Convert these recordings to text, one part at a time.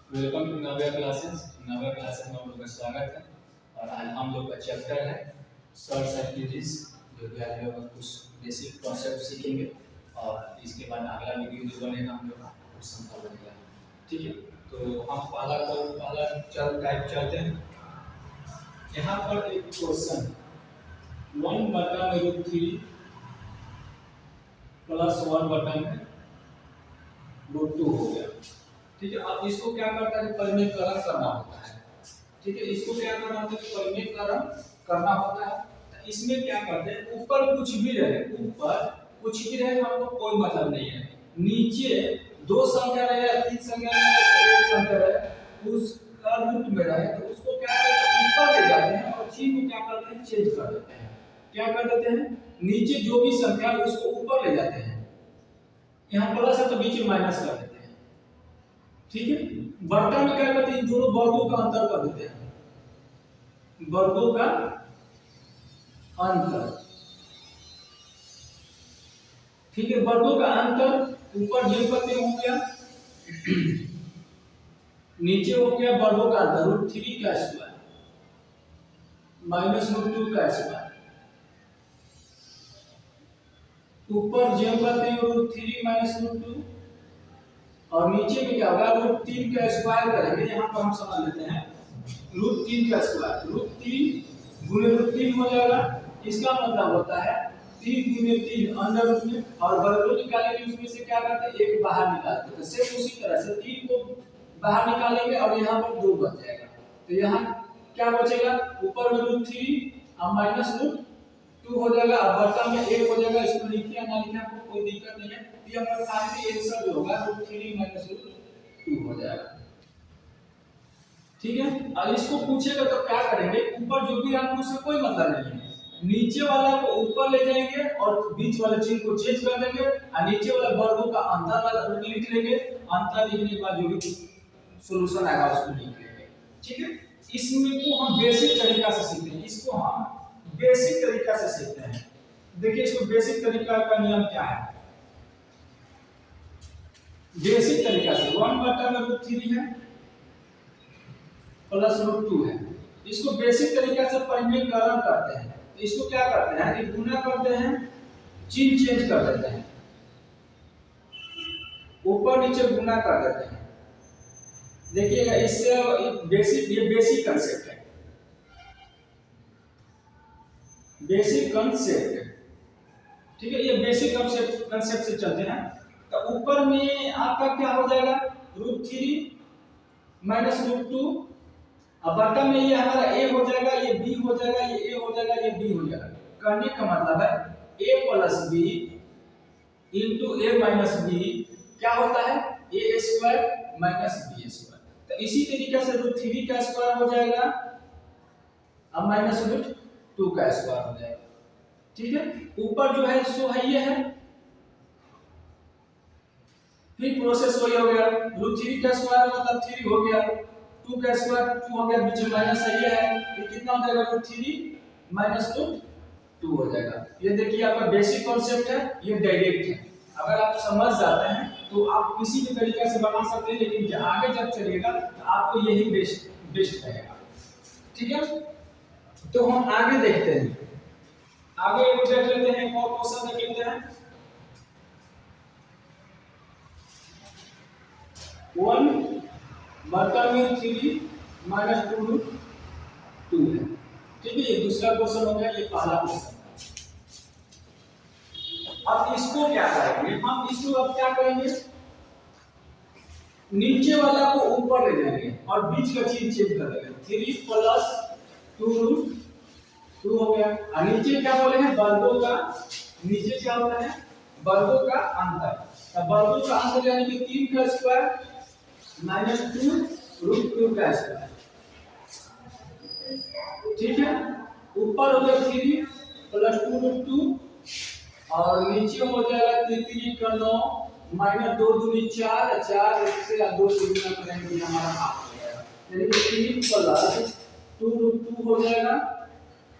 Welcome to Navya classes. Navya classes में आप लोग का स्वागत है। और आज हम लोग का चैप्टर है शॉर्ट सर्किट, जो कि आज लोग कुछ बेसिक कॉन्सेप्ट सीखेंगे और इसके बाद अगला वीडियो जो बनेगा हम लोग का क्वेश्चन का बनेगा। ठीक है, तो हम पहला टाइप चलते हैं। यहाँ पर एक क्वेश्चन 1/√3 प्लस 1/√2 हो गया। ठीक है, अब इसको क्या करता है, परिमेयकरण करना होता है। ठीक है, इसको क्या करना होता है, परिमेयकरण करना होता है। तो इसमें क्या करते हैं, ऊपर कुछ भी रहे, ऊपर कुछ भी रहे हमको कोई मतलब नहीं है। नीचे दो संख्या रहे या तीन संख्या रहे, एक संख्या रहे, उसका रूट में रहे तो उसको क्या करते हैं, ऊपर ले जाते हैं और चिन्ह को क्या करते हैं, चेंज कर देते हैं। क्या कर देते हैं, नीचे जो भी संख्या है उसको ऊपर ले जाते हैं। यहाँ प्लस है तो बीच में माइनस कर देते हैं। ठीक है, बर्तन में क्या करते हैं, दोनों वर्गों का अंतर कर देते हैं, वर्गों का अंतर। ठीक है, वर्गों का अंतर ऊपर जो करते हो गया, नीचे हो गया वर्गों का अंतर √3 का स्क्वायर माइनस √2 का स्क्वायर। ऊपर जो करते हैं √3 माइनस √2 और नीचे में क्या होगा, √3 का स्क्वायर करेंगे। यहाँ पर हम समझ लेते हैं √3 का स्क्वायर, √3 गुणे √3 हो जाएगा। इसका मतलब होता है 3 गुणे 3 अंडर रूट में, और वर्गमूल निकालेंगे उसमें से क्या करते हैं, एक बाहर निकालते हैं। सेम उसी तरह से 3 को बाहर निकालेंगे और यहाँ पर 2 बच जाएगा। तो यहाँ क्या बचेगा, ऊपर में √3 और माइनस √2 हो जाएगा और बर्तन में 1 हो जाएगा। इसको लिखिए ना लिखिए आपको कोई दिक्कत नहीं है। ये हमारा फाइनली आंसर जो होगा √3 माइनस √2 हो जाएगा। ठीक है, और इसको पूछेगा तो क्या करेंगे, ऊपर जो भी रंग उससे कोई मतलब नहीं है। नीचे वाला को ऊपर ले जाएंगे और बीच वाले चिन्ह को चेंज कर देंगे और नीचे वाला वर्गों का अंतर लिख लेंगे। अंतर लिखने के बाद जो भी सॉल्यूशन आएगा उसको लिख लेंगे। ठीक है, इसमें को हम बेसिक तरीका से सीखते हैं, इसको हम बेसिक तरीका से सीखते हैं। देखिए इसको बेसिक तरीका का नियम क्या है। बेसिक तरीका से 1/√3 है प्लस √2 है। इसको बेसिक तरीका से परिमेयकरण करते हैं। तो इसको क्या करते हैं कि गुना करते हैं, चिन्ह चेंज कर देते हैं, ऊपर नीचे गुना कर देते हैं। देखिएगा इससे ये बेसिक कांसेप्ट है, बेसिक कांसेप्ट। ठीक है, ये बेसिक कांसेप्ट से चलते हैं। तो ऊपर में आपका क्या हो जाएगा, √3 माइनस √2 अब बटन में ये हमारा a हो जाएगा, ये b हो जाएगा, ये a हो जाएगा, ये b हो जाएगा। करने का मतलब है a plus b into a minus b क्या होता है, a square minus b square. तो इसी तरीके से √3 का स्क्वायर हो जाएगा अब माइनस √2 का स्क्वायर हो जाएगा। ठीक है, ऊपर जो है सो है ये है, फिर प्रोसेस वही हो गया। √3 का स्क्वायर मतलब 3 हो गया, 2 का स्क्वायर 2 हो गया, बीच में माइनस है ये है, ये कितना हो जाएगा, √3 माइनस √2 हो जाएगा। ये देखिए आपका बेसिक कॉन्सेप्ट है, ये डायरेक्ट है। अगर आप समझ जाते हैं तो आप किसी भी तरीके से बना सकते हैं, लेकिन आगे जब चलिएगा तो आपको यही बेस्ट रहेगा। ठीक है, तो हम आगे देखते हैं, आगे देख लेते हैं, और क्वेश्चन देख लेते हैं। 1/√3 माइनस 2 है। ठीक है, ये दूसरा क्वेश्चन हो गया, ये पहला क्वेश्चन। अब इसको क्या करेंगे, हम इसको अब क्या करेंगे, नीचे वाला को ऊपर ले जाएंगे और बीच का चिन्ह चेंज कर देंगे। 3 प्लस 2 हो गया। और नीचे क्या बोले हैं, वर्गों का, नीचे क्या होता है, वर्गों का अंतर। अब वर्गों का अंतर यानी कि 3 का स्क्वायर माइनस 2 का स्क्वायर। ठीक है, ऊपर हो गया 3 प्लस 2 और नीचे हो जाएगा 3 का 9 माइनस 2 दूनी 4 से 2 से गुना करेंगे हमारा 8 हो जाएगा। यानी कि 3 प्लस 2 हो जाएगा,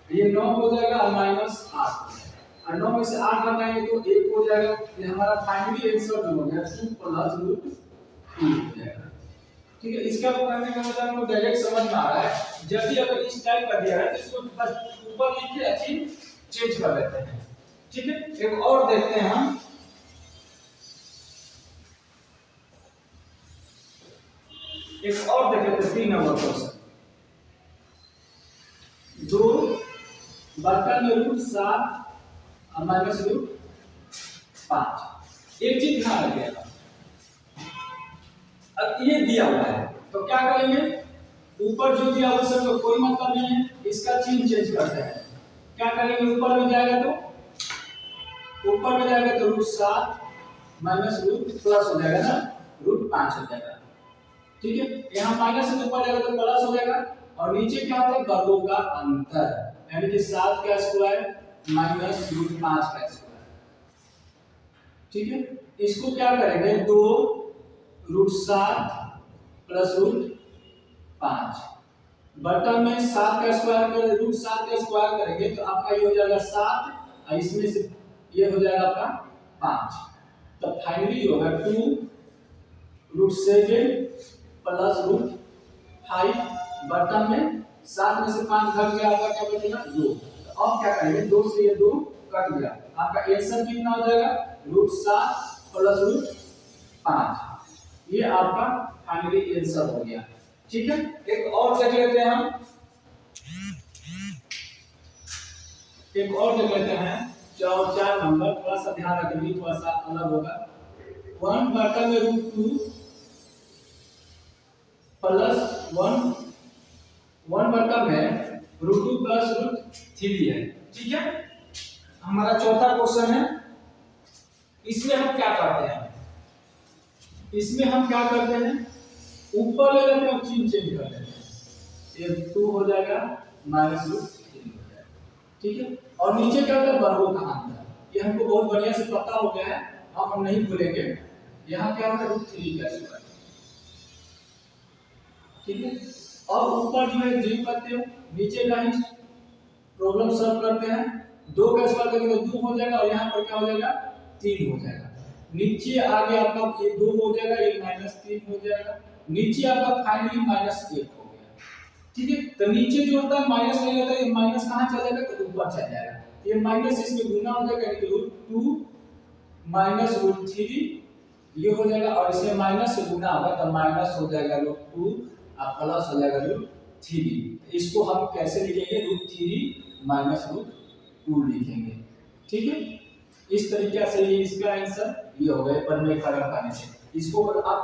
ये 9 हो जाएगा और माइनस 8 हो जाएगा। और 9 में से 8 घटाएंगे तो 1 हो जाएगा। ये हमारा फाइनली आंसर जो हो गया 2 प्लस √2 हो जाएगा। ठीक है, इसका करने का मतलब आपको डायरेक्ट समझ में आ रहा है। जब भी अगर इस टाइप का दिया है तो इसको बस ऊपर लिख के अच्छी चेंज कर देते हैं। ठीक है, एक और देखते हैं हम। एक और देख लेते हैं 3 नंबर क्वेश्चन। 2 बर्तन में √7 और माइनस √5। एक चीज ध्यान रखिएगा, अब ये दिया हुआ है तो क्या करेंगे, ऊपर जो दिया हुआ उसका कोई मतलब नहीं है, इसका चिन्ह चेंज करते हैं। क्या करेंगे, ऊपर में जाएगा तो √7 माइनस प्लस हो जाएगा ना, √5 हो जाएगा। ठीक है, यहाँ माइनस से ऊपर जाएगा तो प्लस हो जाएगा, और नीचे क्या होता है, वर्गों का अंतर, यानी कि 7 का स्क्वायर माइनस √5 का स्क्वायर। ठीक है, इसको क्या करेंगे, 2 √7 प्लस √5 बटन में 7 का स्क्वायर करें, √7 का स्क्वायर करेंगे तो आपका ये हो जाएगा 7, और इसमें से ये हो जाएगा आपका 5। तो फाइनली होगा 2 √7 प्लस √5 बटन में 7 में से 5 घट गया, आपका क्या बचेगा 2। तो अब क्या करेंगे, 2 से ये 2 कट गया, आपका आंसर कितना हो जाएगा, √7 प्लस √5। ये आपका फाइनली आंसर हो गया। ठीक है, एक और देख लेते हैं हम, एक और देख लेते हैं 4 नंबर। थोड़ा सा ध्यान रखेंगे, थोड़ा सा अलग होगा। 1 बर्तन में √2 प्लस 1 बर्तन में √2 प्लस √3 है। ठीक है, हमारा चौथा क्वेश्चन है। इसमें हम क्या करते हैं, ऊपर ले लेते हैं, चिन्ह चेंज कर देते हैं, ये 2 हो जाएगा माइनस √3 हो जाएगा। ठीक है, और नीचे क्या होता है, वर्गों का अंतर। ये हमको बहुत बढ़िया से पता हो गया है, अब हम नहीं भूलेंगे। यहाँ क्या होता है, √3 का स्क्वायर। ठीक है, और ऊपर जो है जीव करते हो, नीचे का ही प्रॉब्लम सॉल्व करते हैं। 2 का स्क्वायर करेंगे तो 2 हो जाएगा, और यहाँ पर क्या हो जाएगा, 3 हो जाएगा। नीचे आगे आपका ये 2 हो जाएगा, ये -3 हो जाएगा, नीचे आपका फाइनली -1 हो गया। ठीक है, तो नीचे जो होता है माइनस नहीं होता है, ये माइनस कहाँ चला जाएगा, तो ऊपर चला जाएगा। ये माइनस इसमें गुना हो जाएगा, यानी √2 माइनस √3 ये हो जाएगा, और इसमें माइनस से गुना होगा तो माइनस हो जाएगा √2 और प्लस हो जाएगा √3। इसको हम कैसे लिखेंगे, √3 माइनस √2 लिखेंगे। ठीक है, इस तरीके से ये इसका आंसर ये हो गया परिमेय फलन करने से। इसको आप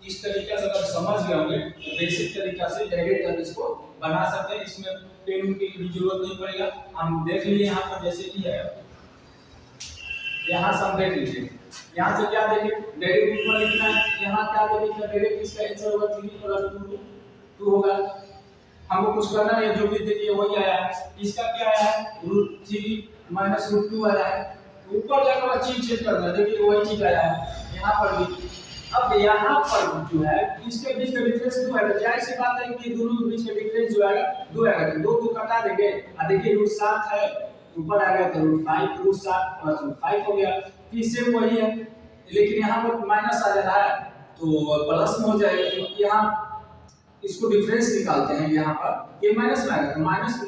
इस तरीके से अगर समझ गए होंगे तो बेसिक तरीका से डायरेक्ट हम इसको बना सकते हैं, इसमें पेन की भी जरूरत नहीं पड़ेगा। हम देख लीजिए यहाँ पर जैसे कि है, यहाँ से हम देख लीजिए, यहाँ से क्या देखें, डायरेक्ट ऊपर लिखना है, यहाँ क्या देखें, डायरेक्ट इसका आंसर होगा 3 प्लस 2 होगा। हमको कुछ करना नहीं, जो भी देखिए वही आया है। इसका क्या आया है, √3 माइनस √2 आया है। ऊपर जाकर चीज चेक करना, देखिए वही चीज आया है यहाँ पर भी। अब यहाँ पर जो है इसके बीच का डिफरेंस 2 है, तो जाहिर सी बात है कि दोनों के बीच का डिफरेंस जो आएगा 2 आएगा, तो 2 कटा देंगे। और देखिए √7 है, ऊपर आएगा तो √5, √7 प्लस √5 हो गया। फिर से वही है, लेकिन यहाँ पर माइनस आ जा रहा है तो प्लस में हो जाएगा। यहाँ इसको डिफरेंस निकालते हैं, यहाँ पर ये माइनस में आएगा, तो माइनस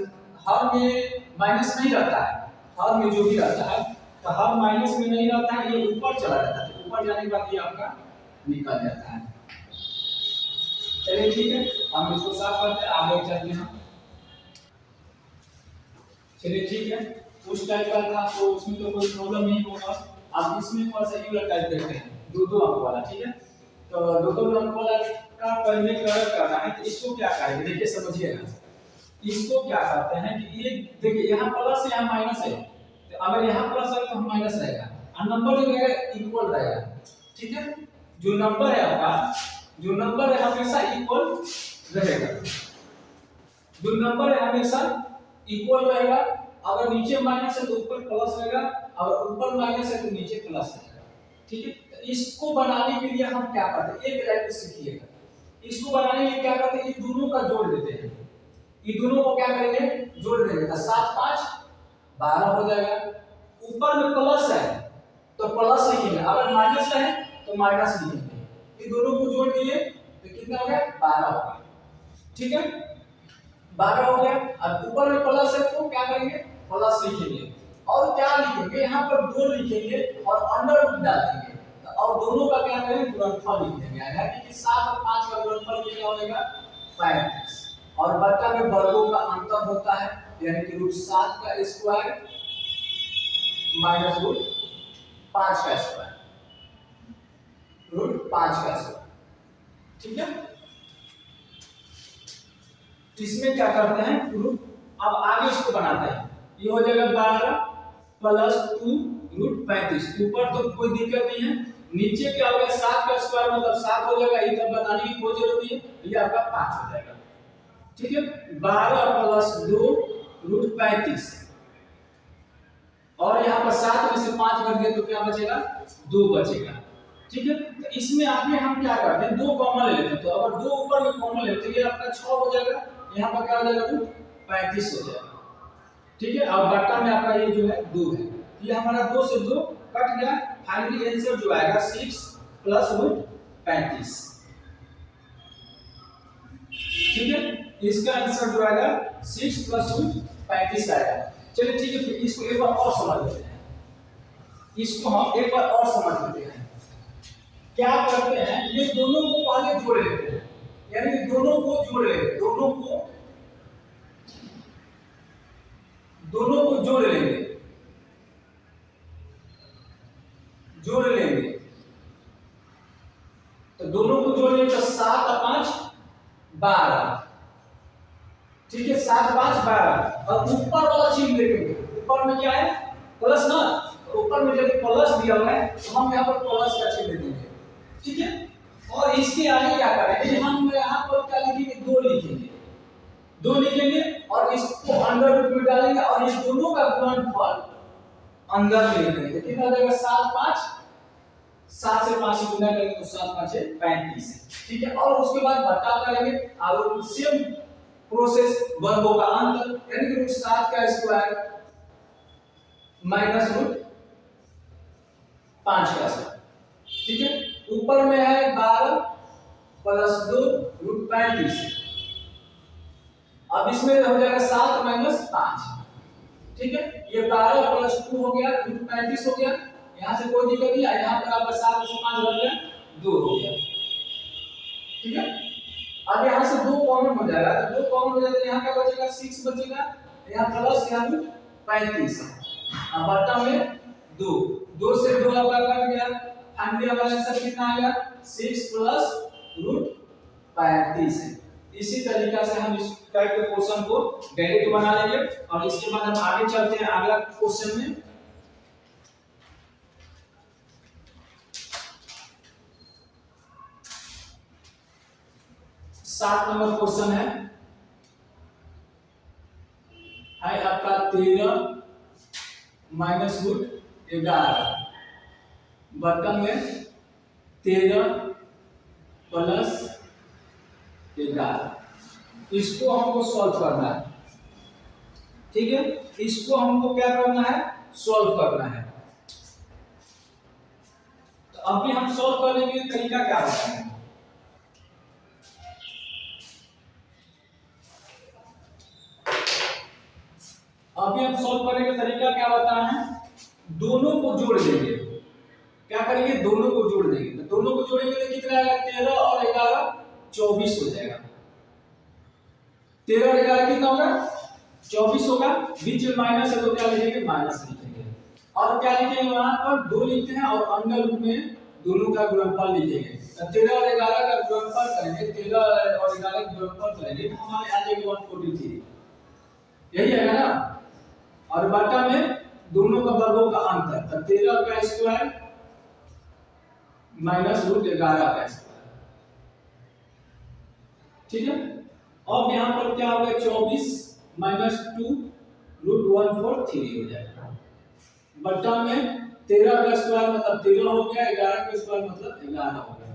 हर में माइनस नहीं रहता है, हर में जो भी रहता है तो हर माइनस में नहीं रहता है, ये ऊपर चला जाता है, तो ऊपर जाने के बाद ये आपका निकल जाता है। चलिए ठीक है, हम इसको साफ करते हैं, आगे चलते हैं। चलिए ठीक है, उस टाइप का था तो उसमें तो कोई प्रॉब्लम नहीं होगा। आप इसमें थोड़ा सा यूलर टाइप देखते हैं, 2-2 अंक वाला। ठीक है, तो 2-2 अंक वाला का पहले कलर करना है, तो इसको क्या करेंगे, देखिए समझिएगा। इसको क्या करते हैं कि ये देखिए यहाँ प्लस यहाँ माइनस है, तो अगर यहाँ प्लस है तो हम माइनस रहेगा, और नंबर जो रहेगा इक्वल रहेगा। ठीक है, जो नंबर है आपका, जो नंबर है हमेशा इक्वल रहेगा, जो नंबर है हमेशा इक्वल रहेगा। अगर नीचे माइनस है तो ऊपर प्लस रहेगा, अगर ऊपर माइनस है तो नीचे प्लस रहेगा। ठीक है, तो इसको बनाने के लिए हम क्या करते हैं, एक लाइन सीखिएगा। इसको बनाने के लिए क्या करते हैं, ये दोनों का जोड़ देते हैं, ये दोनों को क्या करेंगे, जोड़ देंगे, तो 7 5 12 हो जाएगा। ऊपर में प्लस है तो प्लस लिखेंगे, अगर माइनस है तो माइनस लिखेंगे। ये दोनों को जोड़ दिए तो कितना हो गया 12 हो गया। ठीक है 12 हो गया। अब ऊपर में प्लस है तो क्या करेंगे प्लस लिखेंगे और क्या लिखेंगे यहाँ पर 2 लिखेंगे और अंडर रूट डाल देंगे और दोनों का क्या करेंगे गुणनफल लिख देंगे यानी कि 7 और 5 का गुणनफल क्या हो जाएगा 35 और बट्टा में वर्गों का अंतर होता है यानी कि √7 का स्क्वायर माइनस √5 का स्क्वायर √5 का स्क्वायर। ठीक है इसमें क्या करते हैं रूट अब आगे इसको बनाते हैं ये हो जाएगा 12 प्लस 2 √35 ऊपर तो कोई दिक्कत नहीं है नीचे क्या हो गया 7 का स्क्वायर मतलब 7 हो जाएगा ये तब बताने की कोई जरूरत नहीं है ये आपका 5 हो जाएगा। ठीक है 12 प्लस 2 √35 और यहाँ पर 7 में से 5 घट गए तो क्या बचेगा 2 बचेगा। ठीक है तो इसमें आगे हम क्या करते हैं 2 कॉमन ले लेते हैं तो अगर 2 ऊपर में कॉमन लेते हैं ये आपका 6 हो जाएगा यहाँ पर क्या हो जाएगा 35 हो जाएगा। ठीक है और बट्टा में आपका ये जो है 2 है ये हमारा 2 से 2 कट गया फाइनली आंसर जो आएगा 6 प्लस √35। ठीक है इसका आंसर जो आएगा 6 प्लस √35 आएगा। चलिए ठीक है फिर इसको एक बार और समझ लेते हैं इसको हम एक बार और समझ लेते हैं क्या करते हैं ये दोनों को पहले जोड़ लेते हैं यानी कि दोनों को जोड़ लेंगे दोनों को जोड़ लेंगे तो दोनों को जोड़ लेंगे तो 7 और 5 12। ठीक है 7 5 12 और ऊपर वाला चिन्ह देखेंगे ऊपर में क्या है प्लस ना तो ऊपर में जब प्लस दिया हुआ है तो हम यहाँ पर प्लस का चिन्ह देंगे। ठीक है और इसके आगे क्या करेंगे हम यहाँ पर क्या लिखेंगे 2 लिखेंगे और इसको अंडर रूट में डालेंगे और ये दोनों का गुणनफल अंदर में लिख देंगे कितना हो जाएगा 7 5 7 से 5 गुना करेंगे तो 7 5 35। ठीक है और उसके बाद बट्टा करेंगे और सेम प्रोसेस वर्गों का अंतर यानी कि √7 का स्क्वायर माइनस √5 का स्क्वायर। ठीक है ऊपर में है 12 प्लस 2 √35 अब इसमें हो जाएगा 7 माइनस 5। ठीक है ये 12 प्लस 2 हो गया √35 हो गया यहां से कोई दिक्कत नहीं यहाँ पर आपका 7 में से 5 घट गया 2 हो गया। ठीक है अब यहाँ से 2 कॉमन हो जाएगा तो 2 कॉमन हो जाए तो यहाँ क्या बचेगा 6 बचेगा यहाँ प्लस यहाँ 35 अब बट्टा में 2 से 2 आपका कट गया फाइनली हमारा आंसर कितना आ गया 6 प्लस √35। इसी तरीके से हम इस टाइप के क्वेश्चन को डायरेक्ट बना लेंगे और इसके बाद हम आगे चलते हैं अगला क्वेश्चन में। सात नंबर क्वेश्चन है आपका 13 माइनस √11 बटन में 13 प्लस 11 इसको हमको सॉल्व करना है। ठीक है इसको हमको क्या करना है सॉल्व करना है। तो अभी हम सॉल्व करने के तरीका क्या होता है अभी हम सॉल्व करने का तरीका क्या होता है दोनों को जोड़ देंगे क्या करेंगे दोनों को जोड़ देंगे तो दोनों को जोड़ेंगे तो कितना आएगा 13 और 11 24 हो जाएगा 13 और 11 कितना होगा 24 होगा बीच में माइनस है तो क्या लिखेंगे माइनस लिखेंगे और क्या लिखेंगे वहां पर 2 लिखते हैं और अंडर रूट में दोनों का गुणनफल लिखेंगे तो 13 और 11 का गुणनफल करेंगे 13 और 11 का गुणनफल करेंगे तो हमारे आ जाएगा 143 यही है ना और बट्टा में दोनों का वर्गों का अंतर तो 13 का स्क्वायर माइनस √11 का स्क्वायर। ठीक है अब यहाँ पर क्या हो गया 24 माइनस 2 √143 हो जाएगा बट्टा में 13 का स्क्वायर मतलब 13 हो गया 11 का स्क्वायर मतलब 11 हो गया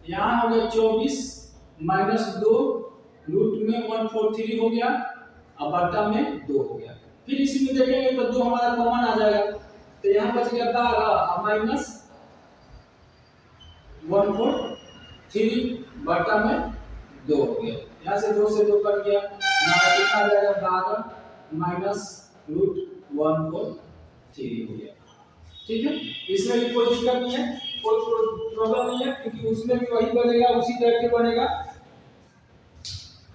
यहाँ हो गया 24 माइनस 2 रूट में 143 हो गया और बट्टा में 2 हो गया फिर इसी में देखेंगे तो 2 हमारा कॉमन आ जाएगा तो यहाँ बच गया 12 माइनस 143 3 बटा में 2 हो गया। यहाँ से 2 से 2 कट गया, हमारा कितना आ जाएगा 12 माइनस रूट 143 हो गया। ठीक है, इसमें भी कोई दिक्कत नहीं है, कोई प्रॉब्लम नहीं है, क्योंकि उसमें भी वही बनेगा, उसी टाइप के बनेगा।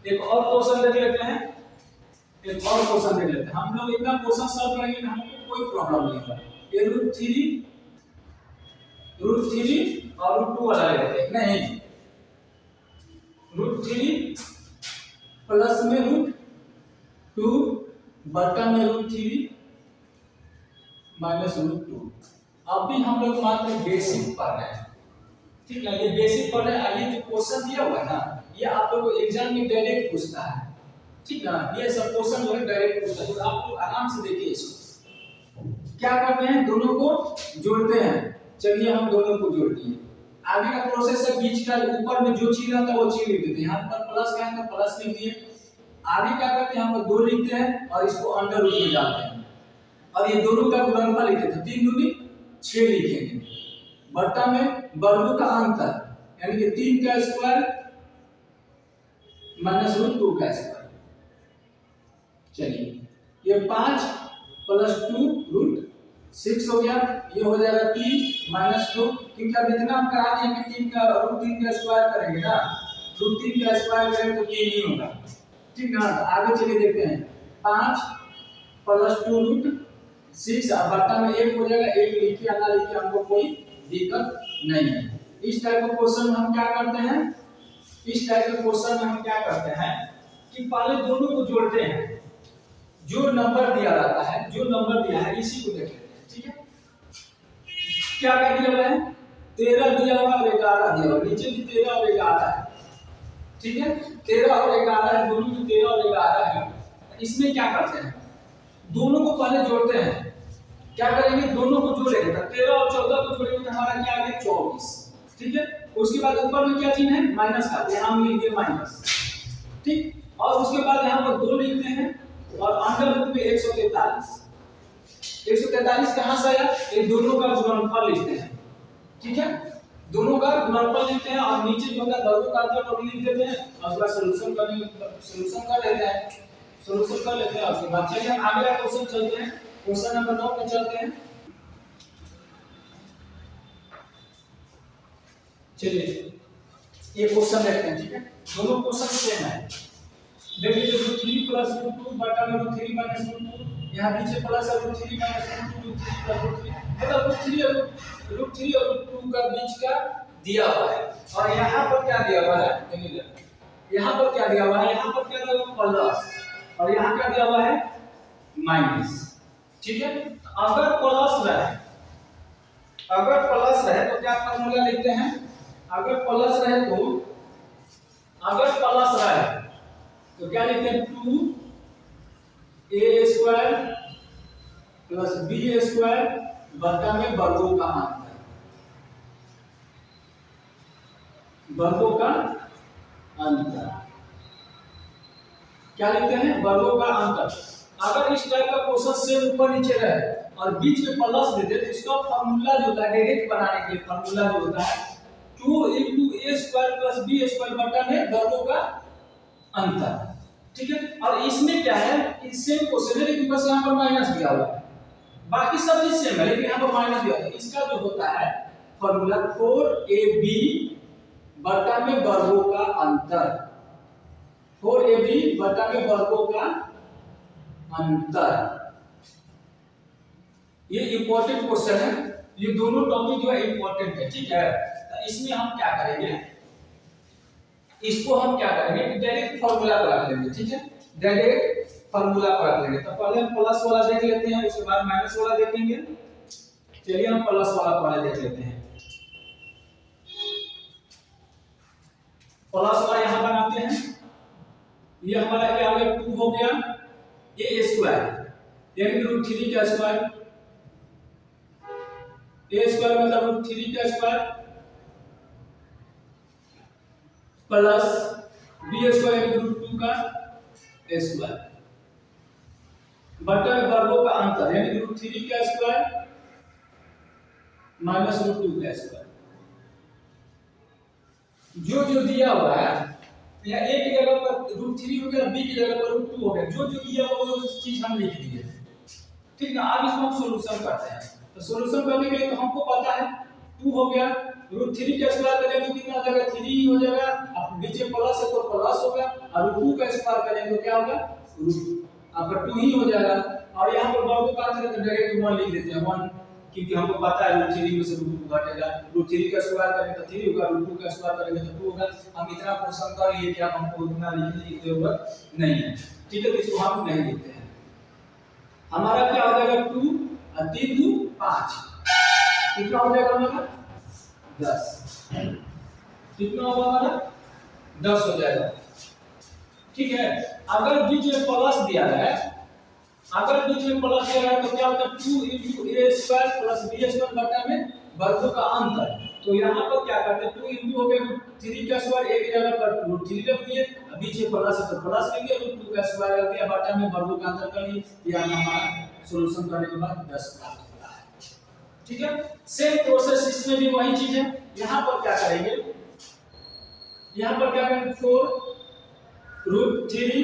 एक और क्वेश्चन देख लेते हैं, हम लोग इतना क्वेश्चन सॉल्व करेंगे ना, हमको कोई प्रॉब्लम नहीं होगा। ये रूट थ्री और रूट 2 वाला ले लेते हैं। नहीं, रूट 3 प्लस में रूट 2 बटा में रूट 3 माइनस रूट 2। अभी हम लोग मात्र बेसिक पढ़ रहे हैं, ठीक है, ये बेसिक पढ़ रहे हैं। ये जो क्वेश्चन दिया हुआ है ना, ये आप लोगों को एग्जाम में डायरेक्ट पूछता है, ठीक ना, ये सब क्वेश्चन जो है डायरेक्ट पूछता है, तो आप लोग आराम से देखिए इसको। क्या करते हैं, दोनों को जोड़ते हैं। चलिए हम दोनों को जोड़ दिए, आगे का प्रोसेस है, बीच का ऊपर में जो चीज रहता है वो चीज लिख देते हैं। यहाँ पर प्लस का है तो प्लस लिख दिए, आगे क्या करते हैं, हम लोग 2 लिखते हैं और इसको अंडर रूट में डालते हैं, और ये दोनों का गुणनफल लिखते थे, 3 दूनी 6 लिखेंगे, बटा में वर्गों का अंतर, यानी कि 3 का स्क्वायर माइनस रूट 2 का स्क्वायर। चलिए ये 5 प्लस 2 रूट 6 हो गया, ये हो जाएगा 3 माइनस 2, क्योंकि अब इतना हम करा दिए कि 3 का रूट 3 का स्क्वायर करेंगे ना, रूट 3 का स्क्वायर करेंगे तो 3 ही होगा, ठीक ना। तो आगे चलिए देखते हैं, 5 प्लस 2 रूट 6 बटा में 1 हो जाएगा, 1 लिखिए या ना लिखिए हमको कोई दिक्कत नहीं है। इस टाइप का क्वेश्चन में हम क्या करते हैं, कि पहले दोनों को जोड़ते हैं, जो नंबर दिया रहता है, जो नंबर दिया है इसी को देख लेते हैं, ठीक है। क्या क्या दिया हुआ है, 13 दिया हुआ और 11 दिया हुआ, नीचे भी 13 और 11 है, ठीक है, 13 और 11 है, दोनों में 13 और 11 है। इसमें क्या करते हैं, दोनों को पहले जोड़ते हैं। क्या करेंगे, दोनों को जोड़ेंगे, तो 13 और 14 को जोड़ेंगे तो हमारा क्या आ गया 24, ठीक है। उसके बाद ऊपर में क्या चिन्ह है, माइनस का, यहाँ हम लिख दिए माइनस, ठीक, और उसके बाद यहाँ पर 2 लिखते हैं और अंडर रूट में 143। 143 कहां से आया, ये दोनों का गुणनफल लिखते हैं, ठीक है, दोनों का गुणनफल लिखते हैं और नीचे जो होता है वर्गों का अंतर वो लिख देते हैं, और उसका सॉल्यूशन कर लेते हैं, उसके बाद चलिए हम आगे का क्वेश्चन चलते हैं, क्वेश्चन नंबर 9 पे चलते हैं। चलिए ये क्वेश्चन देखते हैं, ठीक है, दोनों क्वेश्चन सेम है। देख लीजिए, रूट 3 प्लस रूट 2 बटा में रूट 3 माइनस रूट 2, यहाँ नीचे प्लस है root 3 minus root 2, root 3 plus root 3, मतलब रूट 3 और रूट 2 का बीच का दिया हुआ है, और यहाँ पर क्या दिया हुआ है, देखिए यहाँ पर क्या दिया हुआ है, यहाँ पर क्या दिया हुआ है प्लस, और यहाँ क्या दिया हुआ है माइनस, ठीक है। अगर प्लस रहे तो क्या फार्मूला लिखते हैं, अगर प्लस रहे तो क्या लिखते हैं, 2a square plus b square बटा में वर्गों का अंतर, क्या लिखते हैं, वर्गों का अंतर। अगर इस टाइप का क्वेश्चन से ऊपर नीचे रहे और बीच में प्लस देते तो इसका फार्मूला जो होता है डायरेक्ट बनाने के लिए, फार्मूला जो होता है 2 * a square plus b square बटा में वर्गों का अंतर, ठीक है। और इसमें क्या है कि सेम क्वेश्चन है, लेकिन बस यहाँ पर माइनस दिया हुआ है, बाकी सब चीज सेम है, लेकिन यहाँ पर माइनस दिया हुआ है। इसका जो होता है फार्मूला 4ab बटा में वर्गों का अंतर, 4ab बटा में वर्गों का अंतर। ये इंपॉर्टेंट क्वेश्चन है, ये दोनों टॉपिक जो है इंपॉर्टेंट है, ठीक है। तो इसमें हम क्या करेंगे, इसको हम क्या करेंगे कि डायरेक्ट फार्मूला पर रख लेंगे, ठीक है, डायरेक्ट फार्मूला पर रख लेंगे। तो पहले हम प्लस वाला देख लेते हैं, उसके बाद माइनस वाला देखेंगे। चलिए हम प्लस वाला पहले देख लेते हैं। प्लस वाला यहां बनाते हैं, ये हमारा क्या हो गया 2 हो गया a स्क्वायर, यानी कि रूट 3 का स्क्वायर, a स्क्वायर मतलब रूट 3 का स्क्वायर प्लस b स्क्वायर यानी रूट 2 का स्क्वायर बटा में वर्गों का अंतर, यानी रूट 3 का स्क्वायर माइनस रूट 2 का स्क्वायर। जो जो दिया हुआ है, या ए की जगह पर √3 हो गया, बी की जगह पर √2 हो गया, जो जो दिया हुआ वो चीज हम लिख दिए, ठीक ना। अब इसको हम सॉल्यूशन करते हैं। तो सॉल्यूशन करने के लिए तो हमको पता है 2 हो गया, √3 का स्क्वायर करेंगे तो कितना हो जाएगा, 3 ही हो जाएगा। अब नीचे प्लस है तो प्लस होगा, और √2 का स्क्वायर करेंगे तो क्या होगा, आपका 2 ही हो जाएगा। और यहाँ पर वर्ग का अंतर है तो डायरेक्ट 1 लिख देते हैं, 1, क्योंकि हमको पता है √3 में से √2 घटेगा। √3 का स्क्वायर करेंगे तो 3 होगा, √2 का स्क्वायर करेंगे तो 2 होगा। हम इतना क्वेश्चन कर लिए कि अब हमको उतना लिखने की जरूरत नहीं है, ठीक है। तो इसको हम नहीं लिखते हैं। हमारा क्या हो जाएगा, 2 और 3 2 5, कितना हो जाएगा हमारा 10, कितना होगा हमारा 10 हो जाएगा, ठीक है। अगर बीच में प्लस दिया है, अगर बीच में प्लस दिया है तो क्या होता है, 2 * a² + b² बटा में वर्गों का अंतर। तो यहाँ पर क्या करते हैं, 2 हो गया 3 का स्क्वायर, एक जगह पर √3 रख दिए, बीच में प्लस है तो प्लस लेंगे, √2 का स्क्वायर रख दिया, बटा में वर्गों का अंतर कर लिए। यह हमारा सॉल्यूशन करने के बाद 10 प्राप्त होता है, ठीक है। सेम प्रोसेस इसमें भी वही चीज है। यहाँ पर क्या करेंगे, यहाँ पर क्या करेंगे, 4√3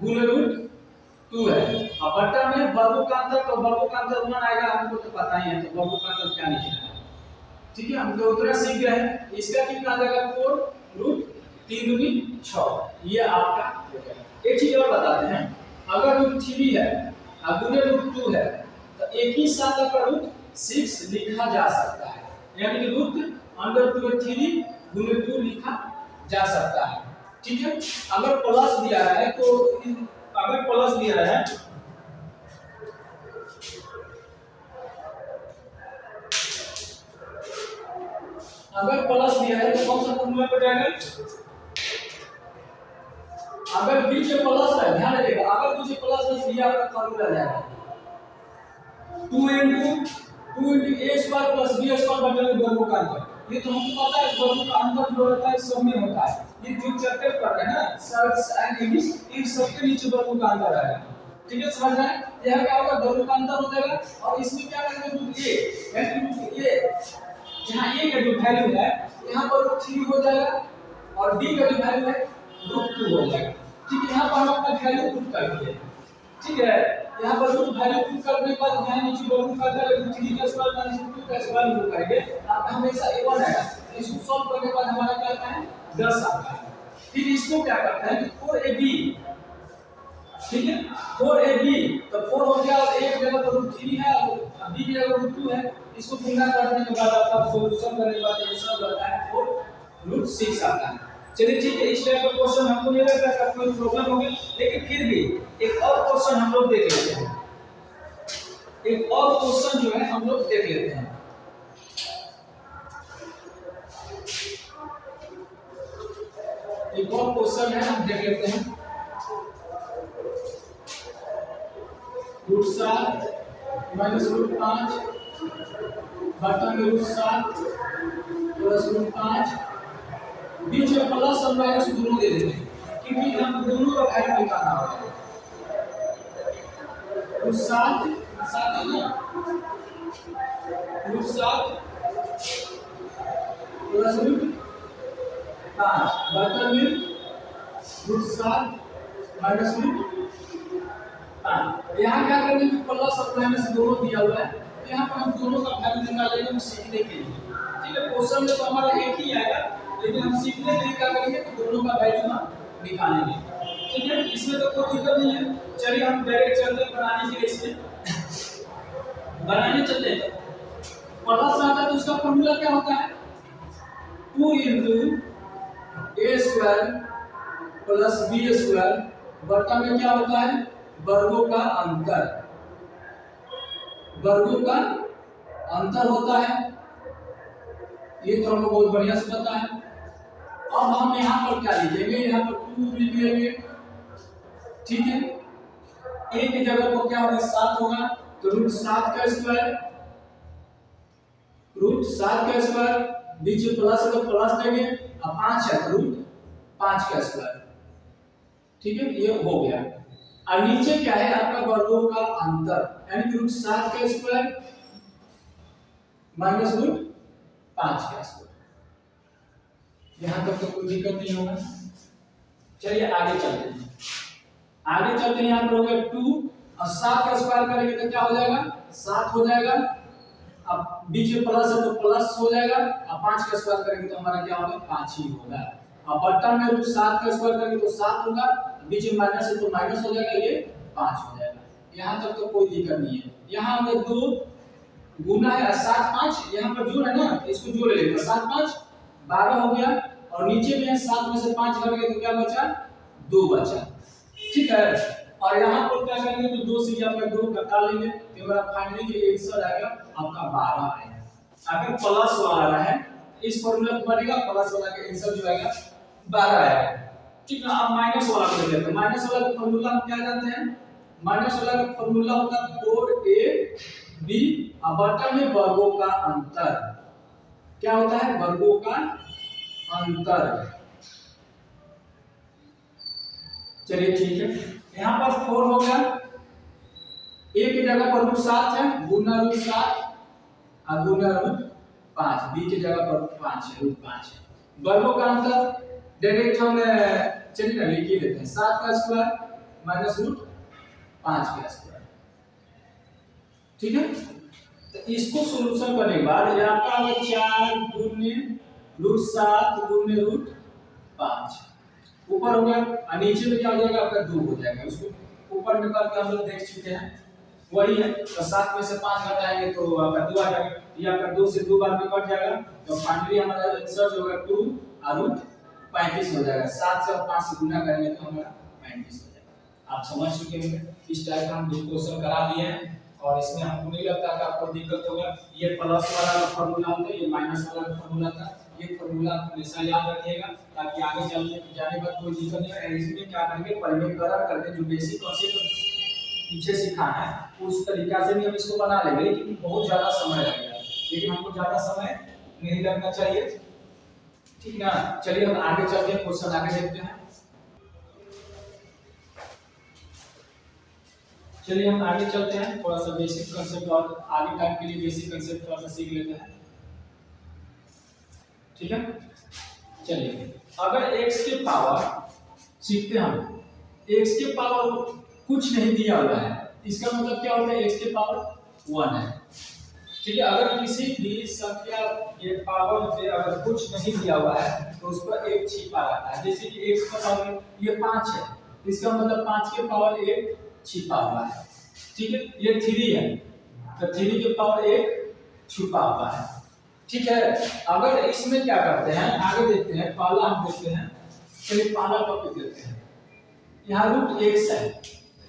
गुणे √2 है, और बटा में वर्गों का अंतर, तो वर्गों का अंतर 1 आएगा, हमको तो पता ही है, तो वर्गों का अंतर क्या लिखना है, ठीक है। हम तो उतना सीख गए हैं। इसका कितना आ जाएगा, 4√3 × 6, ये आपका हो जाएगा। एक चीज और बताते हैं, अगर √3 है और गुणे √2 है तो एक ही साथ का √6 लिखा जा सकता है, यानी कि √3 गुणे 2 लिखा जा सकता है, ठीक है। अगर प्लस दिया है तो अगर प्लस दिया है, अगर प्लस दिया है तो कौन सा फॉर्मूला पे जाएगा, अगर बीच में प्लस है, ध्यान रखिएगा, अगर बीच में प्लस है तो ये आपका फॉर्मूला जाएगा 2 * a² + b² बटे में वर्गों का अंतर। ये तो हमको पता है, वर्गों का अंतर जो होता है सब में होता है। ये जो चैप्टर पढ़ रहे हैं ना, सर्च एंड इंग्लिश, इन सब के नीचे वर्गों का अंतर आएगा, ठीक है, समझ रहे हैं। यह क्या होगा, वर्गों का अंतर हो जाएगा, और इसमें क्या करेंगे, √a, यानी a, जहां a का जो वैल्यू है यहाँ पर √3 हो जाएगा, और b का जो वैल्यू है √2 हो जाएगा, ठीक है। यहाँ पर हम अपना वैल्यू पुट कर दिए, ठीक है। यहाँ पर रूट वैल्यू पुट करने के बाद यहाँ नीचे वर्गों का अंतर √3 का स्क्वायर - √2 का स्क्वायर हो करेंगे, आप हमेशा a1 आएगा। इसको सॉल्व करने के बाद हमारा क्या आता है, 10 आता है। फिर इसको क्या करते हैं कि 4ab, ठीक है, 4ab, तो 4 हो गया, और एक जगह पर √3 है और b की जगह √2 है। इसको गुणा करने के बाद आपका सॉल्यूशन करने के बाद आंसर आता है 4√6 आता है। चलिए ठीक है, इस टाइप का क्वेश्चन हमको नहीं लगता है कोई प्रॉब्लम होगी, लेकिन फिर भी एक और क्वेश्चन हम लोग देख लेते हैं। एक और क्वेश्चन जो है हम लोग देख लेते हैं। एक और क्वेश्चन है, हम देख लेते हैं। √7 - √5 बटा में √7 + √5, बीच में प्लस और माइनस दोनों दे देते हैं, क्योंकि हम दोनों का वैल्यू निकालना होगा। √7 7 है ना, √7 + √5 बटा में √7 - √5। यहाँ क्या करेंगे कि प्लस और माइनस दोनों दिया हुआ है, तो यहाँ पर हम दोनों का वैल्यू निकालेंगे, हम सीखने के लिए, ठीक है। क्वेश्चन में तो हमारा एक ही आएगा, लेकिन हम सीखने के लिए क्या करेंगे कि दोनों का वैल्यू हम निकालेंगे, ठीक है। इसमें तो कोई दिक्कत नहीं है। चलिए हम डायरेक्ट चलते हैं बनाने के लिए, इसमें बनाने चलते हैं। प्लस आता है तो उसका फॉर्मूला क्या होता है, 2 * a² + b² बटा में क्या होता है, वर्गों का अंतर, वर्गों का अंतर होता है। ये तो हमको बहुत बढ़िया से पता है। अब हम यहाँ पर क्या लिखेंगे, यहाँ पर 2 लिख लेंगे, ठीक है। a की जगह पर क्या होगा, 7 होगा, तो √7 का स्क्वायर, √7 का स्क्वायर, बीच में प्लस है तो प्लस देंगे, और 5 है तो √5 का स्क्वायर, ठीक है, ये हो गया। और नीचे क्या है आपका, वर्गों का अंतर, यानी कि √7 का स्क्वायर - √5 का स्क्वायर, यहाँ तक तो कोई दिक्कत नहीं होगा। चलिए आगे चलते हैं। आगे चलते हैं, यहाँ पर हो गया 2 और 7 का स्क्वायर करेंगे तो क्या हो जाएगा 7 हो जाएगा। अब बीच में प्लस है तो प्लस हो जाएगा, अब 5 का स्क्वायर करेंगे तो हमारा क्या होगा 5 ही होगा। अब बटन में रूट 7 का स्क्वायर करेंगे तो 7 होगा, बीच में माइनस है तो माइनस हो जाएगा, ये 5 हो जाएगा। यहाँ तक तो कोई दिक्कत नहीं है। यहाँ हमें 2 गुना है 7 5, यहाँ पर जोड़ है ना, इसको जोड़ लेंगे 7 5 12 हो गया, और नीचे में 7 में से 5 घट गए तो क्या बचा 2 बचा। ठीक है, और यहाँ पर क्या करेंगे तो 2 से आपका 2 घटा लेंगे तो हमारा फाइनली जो आंसर आएगा आपका 12 आएगा। अगर प्लस वाला है इस फार्मूला को बनेगा, प्लस वाला का आंसर जो आएगा 12 आएगा। ठीक है, अब माइनस वाला को लेते हैं। माइनस वाला का फार्मूला हम क्या जानते हैं, माइनस वाला का फार्मूला होता है 4ab और बटन में वर्गों का अंतर। क्या होता है वर्गों का अंतर। चलिए ठीक है, यहाँ पर 4 हो गया, a की जगह पर रूट 7 है, गुना रूट 7 और गुना रूट 5, b की जगह पर 5 है, रूट 5 है। वर्गों का अंतर डायरेक्ट हम चलिए ना लिख लेते हैं, 7 का स्क्वायर माइनस रूट 5 का स्क्वायर। ठीक है, तो इसको सॉल्यूशन करने के बाद ये आपका होगा 4 गुने रूट 7 गुने रूट 5 ऊपर हो गया, और नीचे में क्या हो जाएगा आपका 2 हो जाएगा। उसको ऊपर में करके हम लोग देख चुके हैं, वही है। तो 7 में से 5 घटाएंगे तो आपका 2 आ जाएगा, ये आपका 2 से 2 बार में कट जाएगा, तो फाइनली हमारा आंसर जो होगा 2 और रूट 35 हो जाएगा। 7 से और 5 से गुना करेंगे तो हमारा 35 हो जाएगा। आप समझ चुके होंगे, इस टाइप का हम 2 क्वेश्चन करा दिए हैं, और इसमें हमको नहीं लगता कि आपको दिक्कत होगा। ये प्लस वाला फार्मूला होता है, ये माइनस वाला फार्मूला था, ये फार्मूला हमेशा याद रखिएगा ताकि आगे चलने जाने पर कोई दिक्कत नहीं है। इसमें क्या करेंगे परिमेयकरण करके जो बेसिक कॉन्सेप्ट पीछे सीखा है उस तरीका से भी हम इसको बना लेंगे, लेकिन बहुत ज्यादा समय लगेगा, लेकिन हमको ज्यादा समय नहीं लगना चाहिए। ठीक ना, चलिए हम आगे चलते हैं, क्वेश्चन आगे देखते हैं। चलिए हम आगे चलते हैं, थोड़ा सा बेसिक कांसेप्ट और आगे टाइम के लिए बेसिक कांसेप्ट थोड़ा सा सीख लेते हैं। ठीक है, चलिए अगर x के पावर सीखते हैं हम, x के पावर कुछ नहीं दिया हुआ है, इसका मतलब क्या होता है x के पावर 1 है। ठीक है, अगर किसी भी संख्या के पावर पे अगर कुछ नहीं दिया हुआ है तो उस पर 1 छिपा रहता है। जैसे कि x का पावर ये 5 है, इसका मतलब 5 के पावर 1 छिपा हुआ है। ठीक है, ये 3 है तो 3 के पावर 1 छिपा हुआ है। ठीक है, अगर इसमें क्या करते हैं आगे देखते हैं, पहला हम देखते हैं। चलिए पहला टॉपिक देखते हैं, यहाँ रूट x है,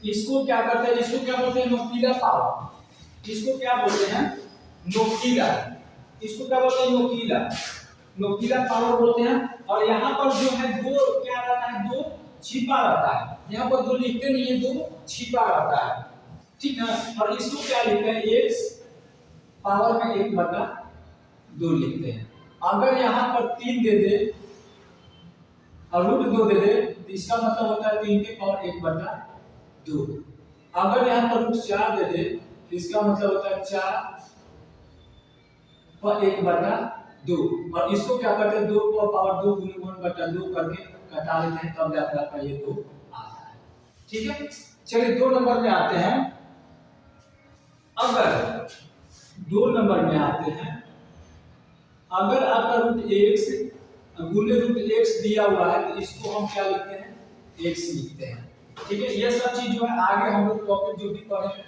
इसको क्या करते हैं, इसको क्या बोलते हैं नुकीला पावर, इसको क्या बोलते हैं नुकीला, इसको क्या बोलते हैं नुकीला, नुकीला पावर बोलते हैं। और यहाँ पर जो है 2 क्या रहता है 2 छिपा रहता है, यहाँ पर 2 लिखते नहीं है, 2 छिपा रहता है। ठीक है, और इसको क्या लिखते हैं x पावर में 1/2 लिखते हैं। अगर यहाँ पर 3 दे दे और रूट 2 दे दे तो इसका मतलब होता है 3 के पावर 1/2। अगर यहाँ पर रूट 4 दे दे तो इसका मतलब होता है 4 पर 1/2, और इसको क्या करते हैं 2 को पावर 2 गुने 1/2 करके घटा लेते हैं, तब जाकर आपका ये 2 आता है। ठीक है, चलिए 2 नंबर में आते हैं। अगर 2 नंबर में आते हैं, अगर आपका रूट x गुने रूट x दिया हुआ है तो इसको हम क्या लिखते हैं x लिखते हैं। ठीक है, ये सब चीज जो है आगे हम लोग टॉपिक जो भी पढ़ेंगे,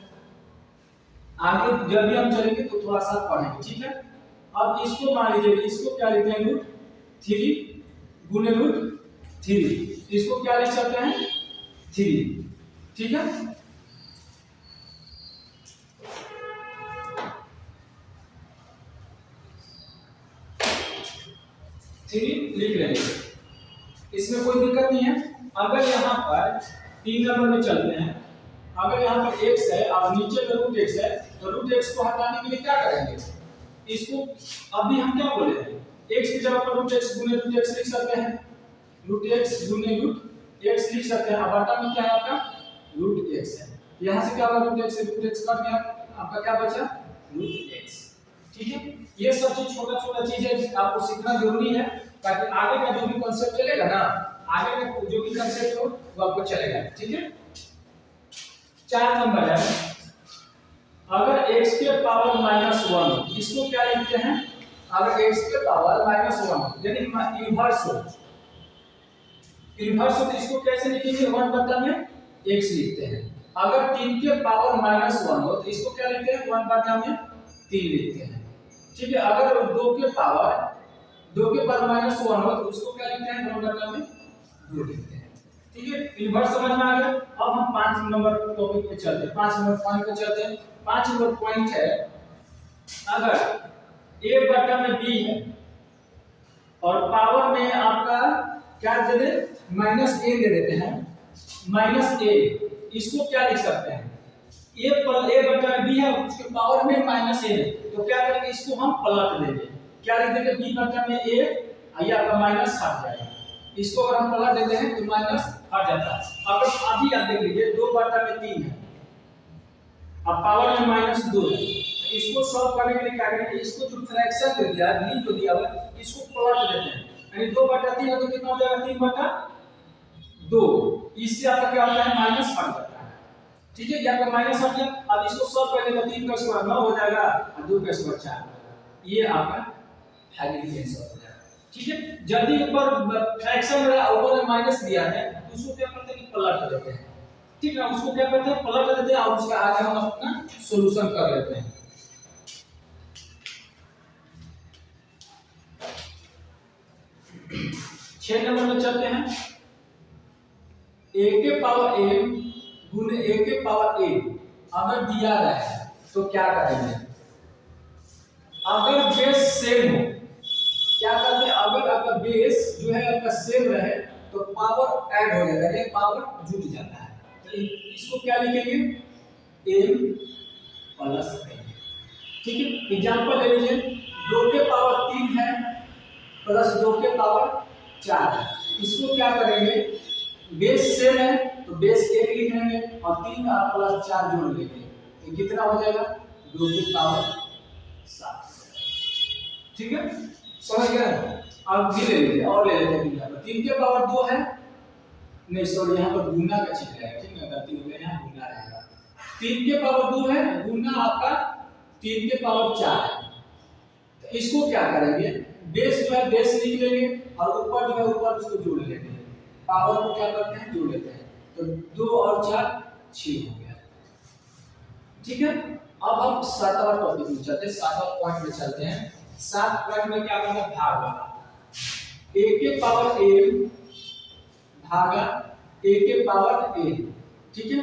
आगे जब भी हम चलेंगे तो थोड़ा सा पढ़ेंगे। ठीक है, अब इसको मान लीजिए, इसको क्या लिखते हैं रूट 3 गुने रूट 3, इसको क्या लिख सकते हैं 3। ठीक है, लिख लेंगे, इसमें कोई दिक्कत नहीं है। अगर यहाँ पर 3 नंबर में चलते हैं, अगर यहाँ पर x है और नीचे में रूट x है तो रूट x को हटाने के लिए क्या करेंगे, इसको अभी हम क्या बोले x की जगह पर रूट x गुने रूट x लिख सकते हैं, रूट x गुने रूट x लिख सकते हैं। अब बटा में क्या है आपका रूट x है, यहाँ से क्या होगा रूट x से रूट x कट गया, आपका क्या बचा रूट x। ठीक है, ये सब चीज छोटा छोटा चीज है आपको सीखना जरूरी है, ताकि आगे का जो भी कांसेप्ट चलेगा ना, आगे का जो भी कांसेप्ट हो वो आपको चलेगा। ठीक है, 4 नंबर है, अगर x के पावर -1, इसको क्या लिखते हैं, अगर x के पावर -1 यानी इनवर्स हो, इनवर्स हो तो इसको कैसे लिखेंगे, 1 बटा में x लिखते हैं। अगर 3 के पावर -1 हो तो इसको क्या लिखते हैं, 1 बटा में 3 लिखते हैं। ठीक है, अगर 2 के पावर -1 हो तो उसको क्या लिखते हैं, 1 बटा में 2 लिखते हैं। ठीक है, इनवर्स समझ में आ गया। अब हम 5 नंबर टॉपिक पे चलते हैं, 5 नंबर पॉइंट पे चलते हैं। 5 नंबर पॉइंट है, अगर a बटा में b है और पावर में आपका क्या दे दे, -a दे देते हैं, -a, इसको क्या लिख सकते हैं, a बटा में b है, उसके पावर में -a है, तो क्या करेंगे, इसको हम पलट देंगे, क्या लिख देंगे, b बटा में a, ये आपका माइनस हट जाएगा। इसको अगर हम पलट देते हैं तो माइनस हट जाता है। अगर अभी आप देख लीजिए 2 बटा में 3 है, अब पावर में -2 है, इसको सॉल्व करने के लिए क्या करेंगे, इसको जो फ्रैक्शन दे दिया है, मीन जो दिया हुआ है, इसको पलट देते हैं, यानी 2 बटा 3 है तो कितना हो जाएगा, 3 बटा 2, इससे आपका क्या होता है, माइनस हट जाता है। ठीक है, ये आपका माइनस हट गया। अब इसको सॉल्व करेंगे तो 3 का स्क्वायर 9 हो जाएगा और 2 का स्क्वायर 4 हो जाएगा, ये आपका फाइनली आंसर हो जाएगा। ठीक है, जल्दी ऊपर फ्रैक्शन में ऊपर में माइनस दिया है तो उसको क्या करते हैं कि पलट देते हैं। ठीक है, उसको क्या करते हैं, पलट देते हैं और उसके आगे हम अपना सॉल्यूशन कर लेते हैं। छह नंबर में चलते हैं, a के पावर a गुने a के पावर a अगर दिया गया है तो क्या करेंगे, अगर बेस सेम हो, क्या करते हैं, अगर आपका बेस जो है आपका सेम रहे तो पावर ऐड हो जाता है, पावर जुट जाता है, तो इसको क्या लिखेंगे, m प्लस n। ठीक है, एग्जांपल ले लीजिए, 2 के पावर 3 है प्लस 2 के पावर 4 है, इसको क्या करेंगे, बेस सेम है तो बेस 1 लिख लेंगे और 3 और प्लस 4 जोड़ लेंगे, तो कितना हो जाएगा, 2 के पावर 7। ठीक है, समझ गए। अब भी ले लीजिए और ले लेते हैं, यहाँ पर 3 के पावर 2 है, नहीं सॉरी यहाँ पर गुना का चिन्ह है, ठीक है, गलती हो गई, यहाँ गुना रहेगा। 3 के पावर 2 है गुना आपका 3 के पावर 4 है, तो इसको क्या करेंगे, बेस जो है बेस लिख लेंगे और ऊपर जो है ऊपर उसको जोड़ लेंगे, पावर को क्या करते हैं, जोड़ लेते हैं, तो 2 और 4 6 हो गया। ठीक है, अब हम 7वां टॉपिक में चलते हैं, 7वां पॉइंट में चलते हैं। 7 पॉइंट में क्या करना है, भाग वाला, a के पावर a भागा a के पावर a। ठीक है,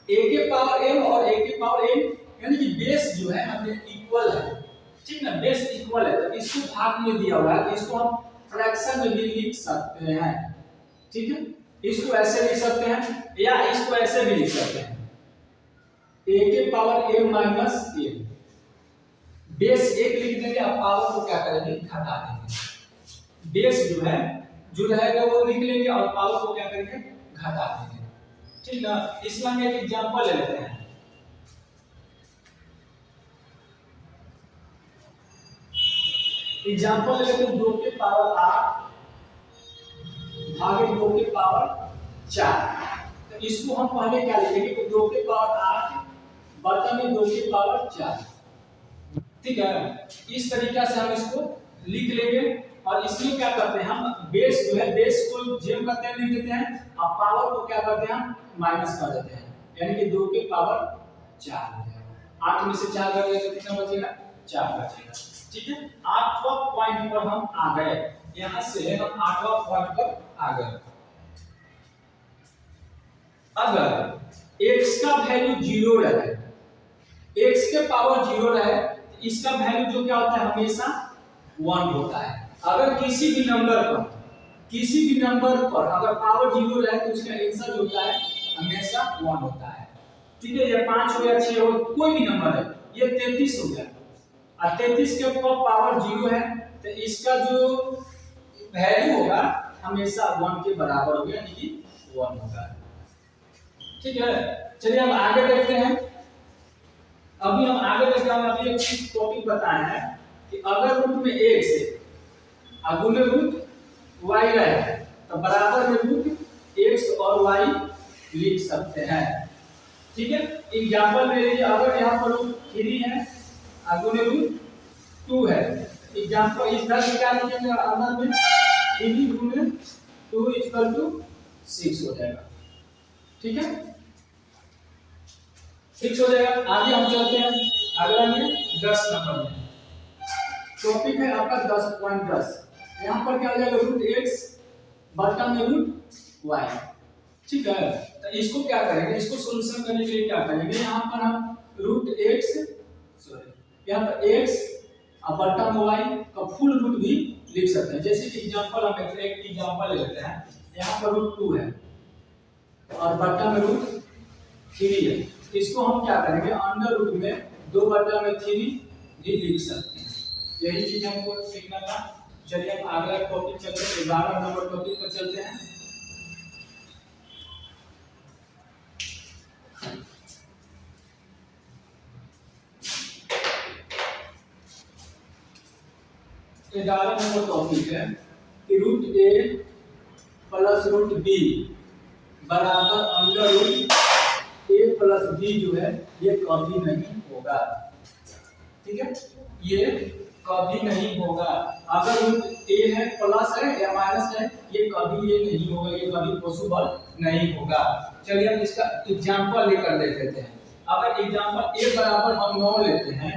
a के पावर m और a के पावर n, यानी कि बेस जो है हमें इक्वल है, ठीक ना, बेस इक्वल है, तो इसको भाग में दिया हुआ है, तो इसको हम फ्रैक्शन में भी लिख सकते हैं। ठीक है, इसको ऐसे लिख सकते हैं या इसको ऐसे भी लिख सकते हैं, a के power m minus a, base 1 लिख देंगे, अब पावर को क्या करेंगे, घटा देंगे, बेस जो है जो रहेगा वो लिख लेंगे और पावर को क्या करेंगे, घटा देंगे। ठीक ना, इसमें हम एक एग्जांपल ले लेते हैं, एग्जांपल ले लेते हैं, 2 के पावर 8 भागे 2 के पावर 4, तो इसको हम पहले क्या लिखेंगे, तो 2 के पावर 8 बटा में 2 के पावर 4। ठीक है, इस तरीका से हम इसको लिख लेंगे और इसमें क्या करते हैं, हम बेस जो है बेस को जेम करते हैं, लिख देते हैं, और पावर को क्या करते हैं, हम माइनस कर देते हैं, यानी कि 2 के पावर 4 हो जाएगा। 8 में से 4 घटेगा तो कितना बचेगा, 4 बचेगा। ठीक है, 8वां पॉइंट पर हम आ गए, यहां से हम 8वां पॉइंट पर आ गए। अगर x का वैल्यू 0 रहे, x के पावर 0 रहे, इसका वैल्यू जो क्या होता है, हमेशा 1 होता है। अगर किसी भी नंबर पर अगर पावर 0 रहे तो उसका आंसर जो होता है हमेशा 1 होता है। ठीक है, ये 5 हो या 6 हो, कोई भी नंबर है, ये 33 हो गया और 33 के ऊपर पावर 0 है, तो इसका जो वैल्यू होगा हमेशा 1 के बराबर होगा, यानी कि 1 होगा। ठीक है, चलिए हम आगे देखते हैं। अभी हम आगे देखते हैं, अभी एक टॉपिक बताए हैं कि अगर रूट में 1 से गुणे रूट y रहेगा तो बराबर में रूट x और y लिख सकते हैं। ठीक है, एग्जाम्पल ले लीजिए, अगर यहाँ पर रूट 3 है आगे में रूट 2 है, एग्जाम्पल इधर से क्या लिखेंगे अंदर में 3 गुने 2 इक्वल टू 6 हो जाएगा। ठीक है, 6 हो जाएगा। आगे हम चलते हैं अगला में 10 नंबर में टॉपिक है आपका 10.10। यहाँ पर क्या हो जाएगा रूट x बटा में रूट y। ठीक है, तो इसको क्या करेंगे, इसको सॉल्यूशन करने के लिए क्या करेंगे, यहाँ पर हम रूट x यहाँ पर x और बटा में y का फुल रूट भी लिख सकते हैं। जैसे कि एग्जांपल हम एक एग्जांपल ले लेते हैं, यहाँ पर रूट 2 है और बटा में रूट 3 है, इसको हम क्या करेंगे अंडर रूट में 2 बटा में 3 भी लिख सकते हैं। यही चीज हमको सीखना था। चलिए हम अगला टॉपिक चलते हैं, 11 नंबर टॉपिक पर चलते हैं। ये 11 नंबर टॉपिक है कि root a plus root b बराबर under root a plus b जो है ये कभी नहीं होगा। ठीक है, ये कभी नहीं होगा। अगर रूट a है प्लस है या माइनस है, ये कभी ये नहीं होगा, ये कभी पॉसिबल नहीं होगा। चलिए हम इसका एग्जांपल लेकर देख लेते हैं। अगर एग्जांपल a बराबर हम 9 लेते हैं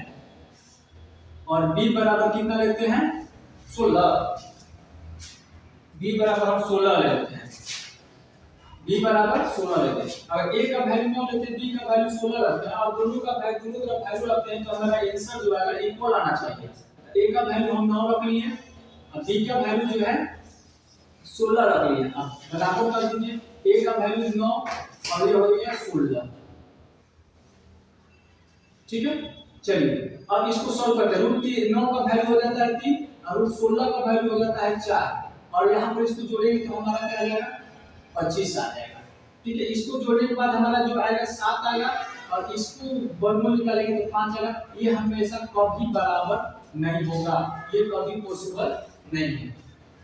और b बराबर कितना लेते हैं 16, b बराबर हम 16 ले लेते हैं, b बराबर 16 लेते हैं। अगर a का वैल्यू 9 लेते हैं, b का वैल्यू 16 रखते हैं और दोनों का वैल्यू दोनों तरफ वैल्यू रखते हैं, तो हमारा आंसर जो आएगा इक्वल आना चाहिए। a का वैल्यू हम 9 रख लिए और b का वैल्यू जो है 16 रख लिए। अब बराबर कर दीजिए, a का वैल्यू 9 और ये हो गया 16। ठीक है, चलिए अब इसको सॉल्व करते हैं। रूट 9 का वैल्यू हो जाता है 3 और रूट 16 का वैल्यू हो जाता है 4 और यहाँ पर इसको जोड़ेंगे तो हमारा क्या आ जाएगा 25 आ जाएगा। ठीक है, इसको जोड़ने के बाद हमारा जो आएगा 7 आएगा और इसको वर्गमूल निकालेंगे तो 5 आएगा। ये हमेशा कभी बराबर नहीं होगा, ये कभी पॉसिबल नहीं है।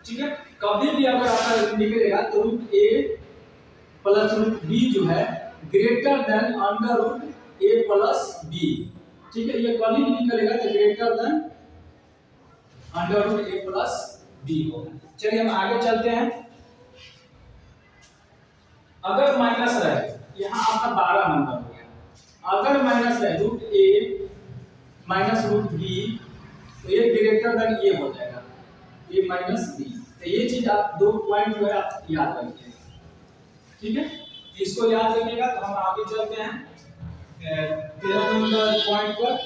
ठीक है, कभी भी अगर आपका निकलेगा तो root a plus root b जो है greater than under root a plus b। ठीक है, ये कभी भी निकलेगा तो greater than under root a plus b होगा। चलिए हम आगे चलते हैं। अगर माइनस रहे, यहाँ आपका 12 नंबर हो गया, अगर माइनस रहे root a minus root b तो ये ग्रेटर देन ये हो जाएगा a माइनस b। तो ये चीज आप 2 पॉइंट जो है आप याद रखिएगा। ठीक है, इसको याद रखिएगा। तो हम आगे चलते हैं 13 नंबर पॉइंट पर।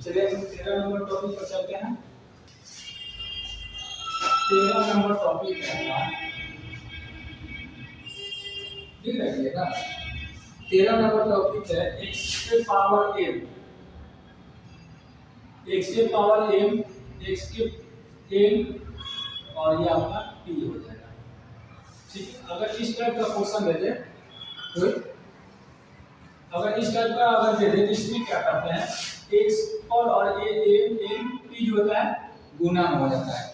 चलिए हम 13 नंबर टॉपिक पर चलते हैं। 13 नंबर टॉपिक है, ठीक रखिएगा। 13 नंबर टॉपिक है x के पावर m, x के पावर m, x के n और ये आपका p हो जाएगा। ठीक है, अगर इस टाइप का क्वेश्चन दे दे तो अगर इस टाइप का अगर दे दे तो इसमें क्या करते हैं x और a n p जो होता है गुना हो जाता है।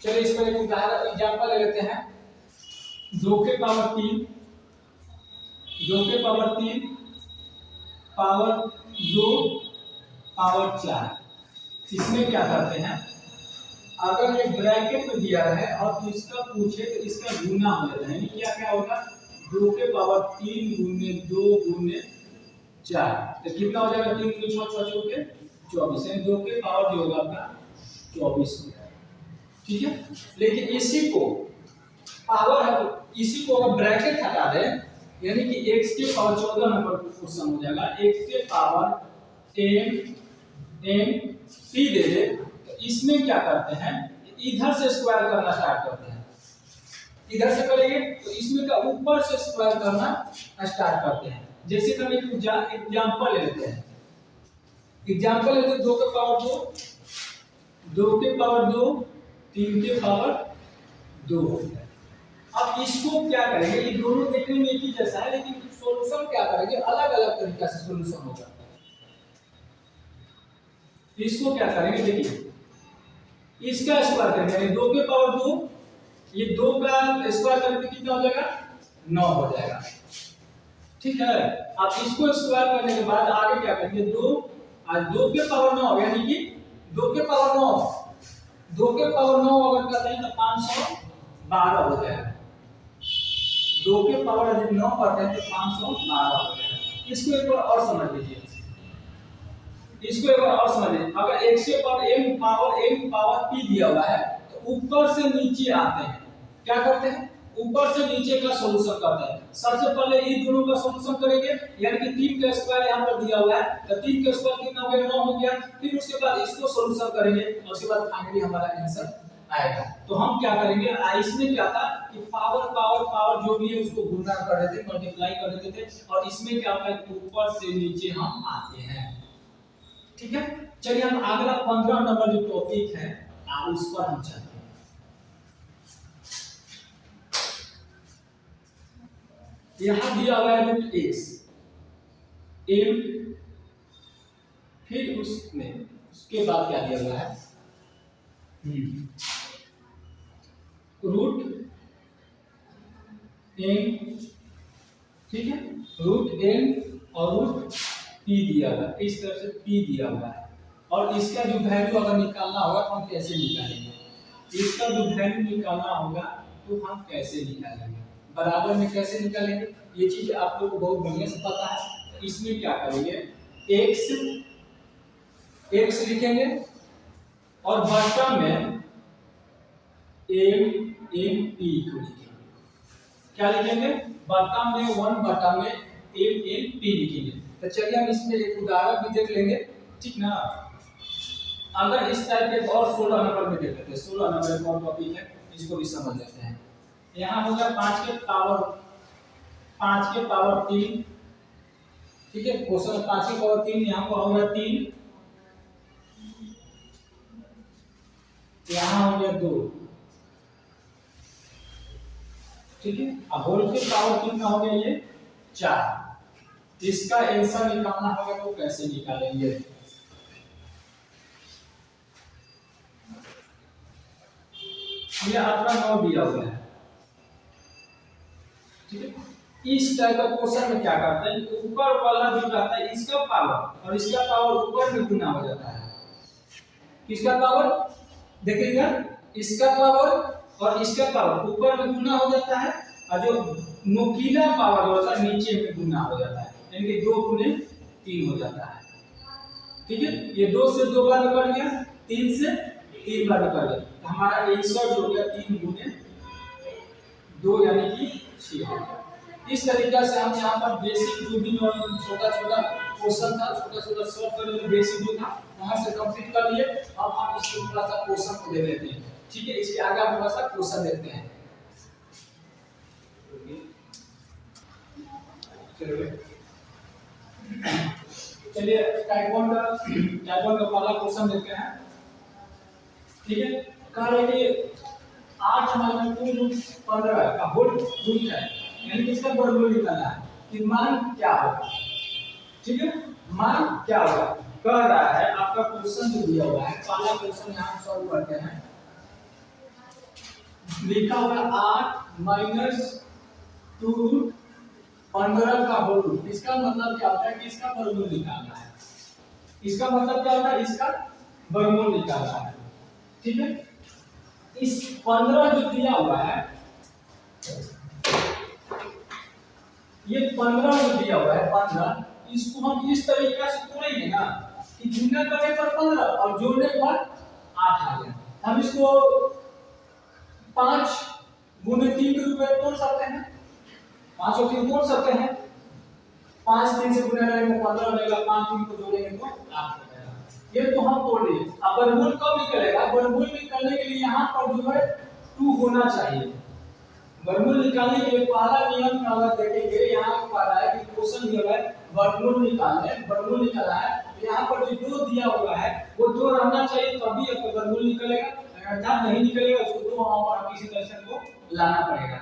चलिए इस पर एक उदाहरण एग्जांपल ले लेते हैं। 2 के पावर 3 पावर 2 पावर 4। इसमें क्या करते हैं, अगर ये ब्रैकेट में दिया है और इसका पूछे तो इसका गुना हो जाता है। यानी क्या क्या होगा 2 के पावर 3 गुने 2 गुने 4 तो कितना हो जाएगा 3 गुने 6 6 के 24। यानी 2 के पावर जो होगा आपका 24 हो जाएगा। ठीक है, लेकिन इसी को पावर है, इसी को अगर ब्रैकेट हटा दे यानी कि x के पावर 14 नंबर क्वेश्चन हो जाएगा, x के पावर n p दे दे तो इसमें क्या करते हैं इधर से स्क्वायर करना स्टार्ट करते हैं। इधर से करेंगे तो इसमें का ऊपर से स्क्वायर करना स्टार्ट करते हैं। जैसे कि हम एक एग्जांपल ले लेते हैं। एग्जांपल लेते हैं 2 के पावर 2, 2 के पावर 2, 3 के पावर 2 हो गया। अब इसको क्या करेंगे, ये दोनों देखने में एक ही जैसा है लेकिन तरीका से सॉल्यूशन होगा। इसको क्या करेंगे, देखिए इसका स्क्वायर करेंगे, यानी 2 के पावर 2, ये 2 का स्क्वायर करेंगे तो कितना हो जाएगा, 9 हो जाएगा। ठीक है, अब इसको स्क्वायर करने के बाद आगे क्या करेंगे, 2 और 2 के पावर 9, यानी कि 2 के पावर 9, 2 के पावर 9 अगर करते हैं तो 512 हो जाएगा। 2 के पावर यदि 9 करते हैं तो 512 हो जाएगा। इसको एक बार और समझ लीजिए, इसको एक बार और समझ लीजिए। अगर x के पावर m पावर p दिया हुआ है तो ऊपर से नीचे आते हैं, क्या करते हैं, ऊपर से नीचे का सॉल्यूशन करते हैं। सबसे पहले इन दोनों का सॉल्यूशन करेंगे, यानी कि 3 का स्क्वायर यहां पर दिया हुआ है तो 3 का स्क्वायर कितना हो गया, 9 हो गया। फिर उसके बाद इसको सॉल्यूशन करेंगे और उसके बाद फाइनली हमारा आंसर आएगा। तो हम क्या करेंगे, इसमें क्या था कि पावर पावर पावर जो भी है उसको गुणा कर देते, मल्टीप्लाई कर देते थे, और इसमें क्या होता है, ऊपर से नीचे हम आते हैं। ठीक है, चलिए हम अगला 15 नंबर जो टॉपिक है उस पर हम चलते हैं। यहां दिया हुआ है रूट x m, फिर उसके बाद क्या दिया हुआ है, रूट m, ठीक है, रूट m और रूट p दिया हुआ है, इस तरह से p दिया हुआ है। और इसका जो वैल्यू अगर निकालना होगा तो हम कैसे निकालेंगे, इसका जो वैल्यू निकालना होगा तो हम कैसे निकालेंगे, बराबर में कैसे निकालेंगे, ये चीज आप लोगों को बहुत बढ़िया से पता है। तो इसमें क्या करेंगे, x लिखेंगे और बटन में m को लिखेंगे। क्या लिखेंगे, बटन में 1, बटन में m लिखेंगे। तो चलिए हम इसमें एक उदाहरण भी देख लेंगे, ठीक ना। अगर इस टाइप के और 16 नंबर में देख लेते हैं, 16 नंबर का टॉपिक है, इसको भी समझ लेते हैं। यहाँ होगा 5 के पावर 3, ठीक है, क्वेश्चन 5 के पावर 3, यहाँ पर होगा 3, यहाँ हो गया 2, ठीक है, अब होल के पावर कितना हो गया, ये 4। इसका आंसर निकालना होगा तो कैसे निकालेंगे, ये आपका 9 दिया हुआ है, ठीक है। इस टाइप का क्वेश्चन में क्या करते हैं, ऊपर वाला जो रहता है इसका पावर और इसका पावर ऊपर में गुना हो जाता है। किसका पावर, देखिएगा, इसका पावर और इसका पावर ऊपर में गुना हो जाता है, और जो नुकीला पावर जो होता है नीचे में गुना हो जाता है, यानी कि 2 गुने 3 हो जाता है। ठीक है, ये 2 से 2 बार निकल गया, 3 से 3 बार निकल गया, तो हमारा आंसर जो हो गया 3 गुने 2 यानी कि 6 हो गया। इस तरीके से हम यहाँ पर बेसिक जो भी छोटा-छोटा क्वेश्चन था, छोटा-छोटा सॉल्व करने में बेसिक जो था वहां से कंप्लीट कर लिए। अब हम इसको थोड़ा सा क्वेश्चन को दे लेते हैं, ठीक है, इसके आगे हम थोड़ा सा क्वेश्चन देखते हैं। चलिए टाइप 1 का पहला क्वेश्चन देखते हैं, ठीक है। कह रहे कि 8 - 2 = 15 का होल रूट है, यानी कि इसका वर्गमूल निकालना है कि मान क्या होगा, ठीक है, मान क्या होगा। कह रहा है आपका क्वेश्चन जो दिया हुआ है, पहला क्वेश्चन यहां सॉल्व करते हैं। लिखा हुआ 8 - 2 15 का होल रूट, इसका मतलब क्या होता है कि इसका वर्गमूल निकालना है। इसका मतलब क्या होता है, इसका वर्गमूल निकालना है, ठीक है। इस 15 जो दिया हुआ है, ये 15 जो दिया हुआ है 15, इसको हम इस तरीके से तोड़ेंगे ना कि गुणा करने पर 15 और जोड़ने पर 8 आ गया। हम इसको 5 गुने 3 के रूप में तोड़ सकते हैं, 5 और 3 तोड़ सकते हैं। 5 3 से गुणा करेंगे तो 15 बनेगा, 5 3 को जोड़ेंगे तो 8 बनेगा। ये तो हम तोड़ लिए। अब वर्गमूल कब निकलेगा, वर्गमूल निकालने के लिए यहाँ पर जो है 2 होना चाहिए। वर्गमूल निकालने के लिए पहला नियम अगर देखेंगे, यहाँ पर आ रहा है कि क्वेश्चन दिया है वर्गमूल निकालना है, तो यहाँ पर जो 2 दिया हुआ है वो 2 रहना चाहिए, तभी आपका वर्गमूल निकलेगा। अगर नहीं निकलेगा उसको 2 वहां पर किसी तरह से को लाना पड़ेगा।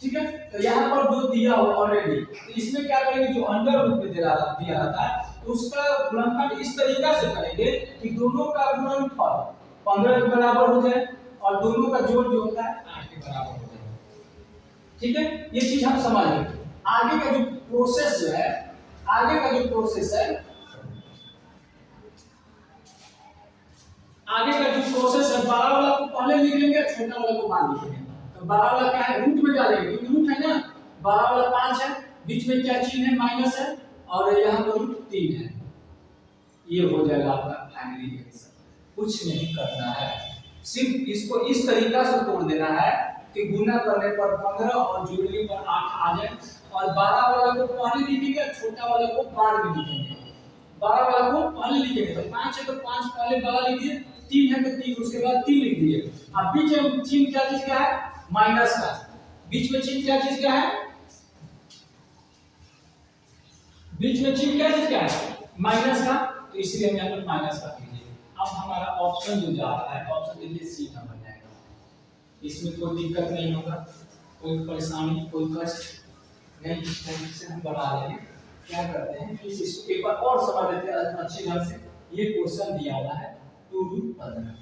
ठीक है। तो यहाँ पर जो दिया हुआ ऑलरेडी, तो इसमें क्या करेंगे, जो अंडर रूट में दिया रहता है तो उसका गुणनखंड इस तरीका से करेंगे कि दोनों का गुणनफल 15 के बराबर हो जाए और दोनों का जोड़ जो होता है 8 के बराबर हो जाए। ठीक है, ये चीज हम समझ लेंगे। आगे का जो प्रोसेस जो है, आगे का जो प्रोसेस है, आगे का जो प्रोसेस है, बड़ा वाला को पहले लिख लेंगे, छोटा वाला को बाद लिखेंगे। तो बड़ा वाला क्या है, रूट में डालेंगे क्योंकि रूट है ना, बड़ा वाला 5 है, बीच में क्या चिन्ह है, माइनस है, और यहाँ पर रूट 3 है। ये हो जाएगा आपका फाइनली आंसर। कुछ नहीं करना है, सिर्फ इसको इस तरीका से तोड़ देना है कि गुना करने पर 15 और जोड़ने पर 8 आ जाए, और 12 वाला को पहले लिखेंगे, छोटा वाला को बाद में लिखेंगे। 12 वाला को पहले लिखेंगे, तो 5 है तो 5 पहले 12 लिखिए, 3 है तो 3 उसके बाद 3 लिख दिए। अब बीच में चिन्ह क्या चीज का है, माइनस का। बीच में चिन्ह क्या चीज का है, बीच में चिन्ह क्या चीज का है, माइनस का, तो इसलिए हम यहाँ पर माइनस का लीजिए। अब हमारा ऑप्शन जो जा रहा है, ऑप्शन देखिए सी नंबर जाएगा। इसमें कोई दिक्कत नहीं होगा, कोई परेशानी, कोई कष्ट नहीं। इस टाइप से हम बना लेंगे। क्या करते हैं, इसको एक बार और समझ लेते हैं अच्छी ढंग से। ये क्वेश्चन दिया हुआ है 2√15।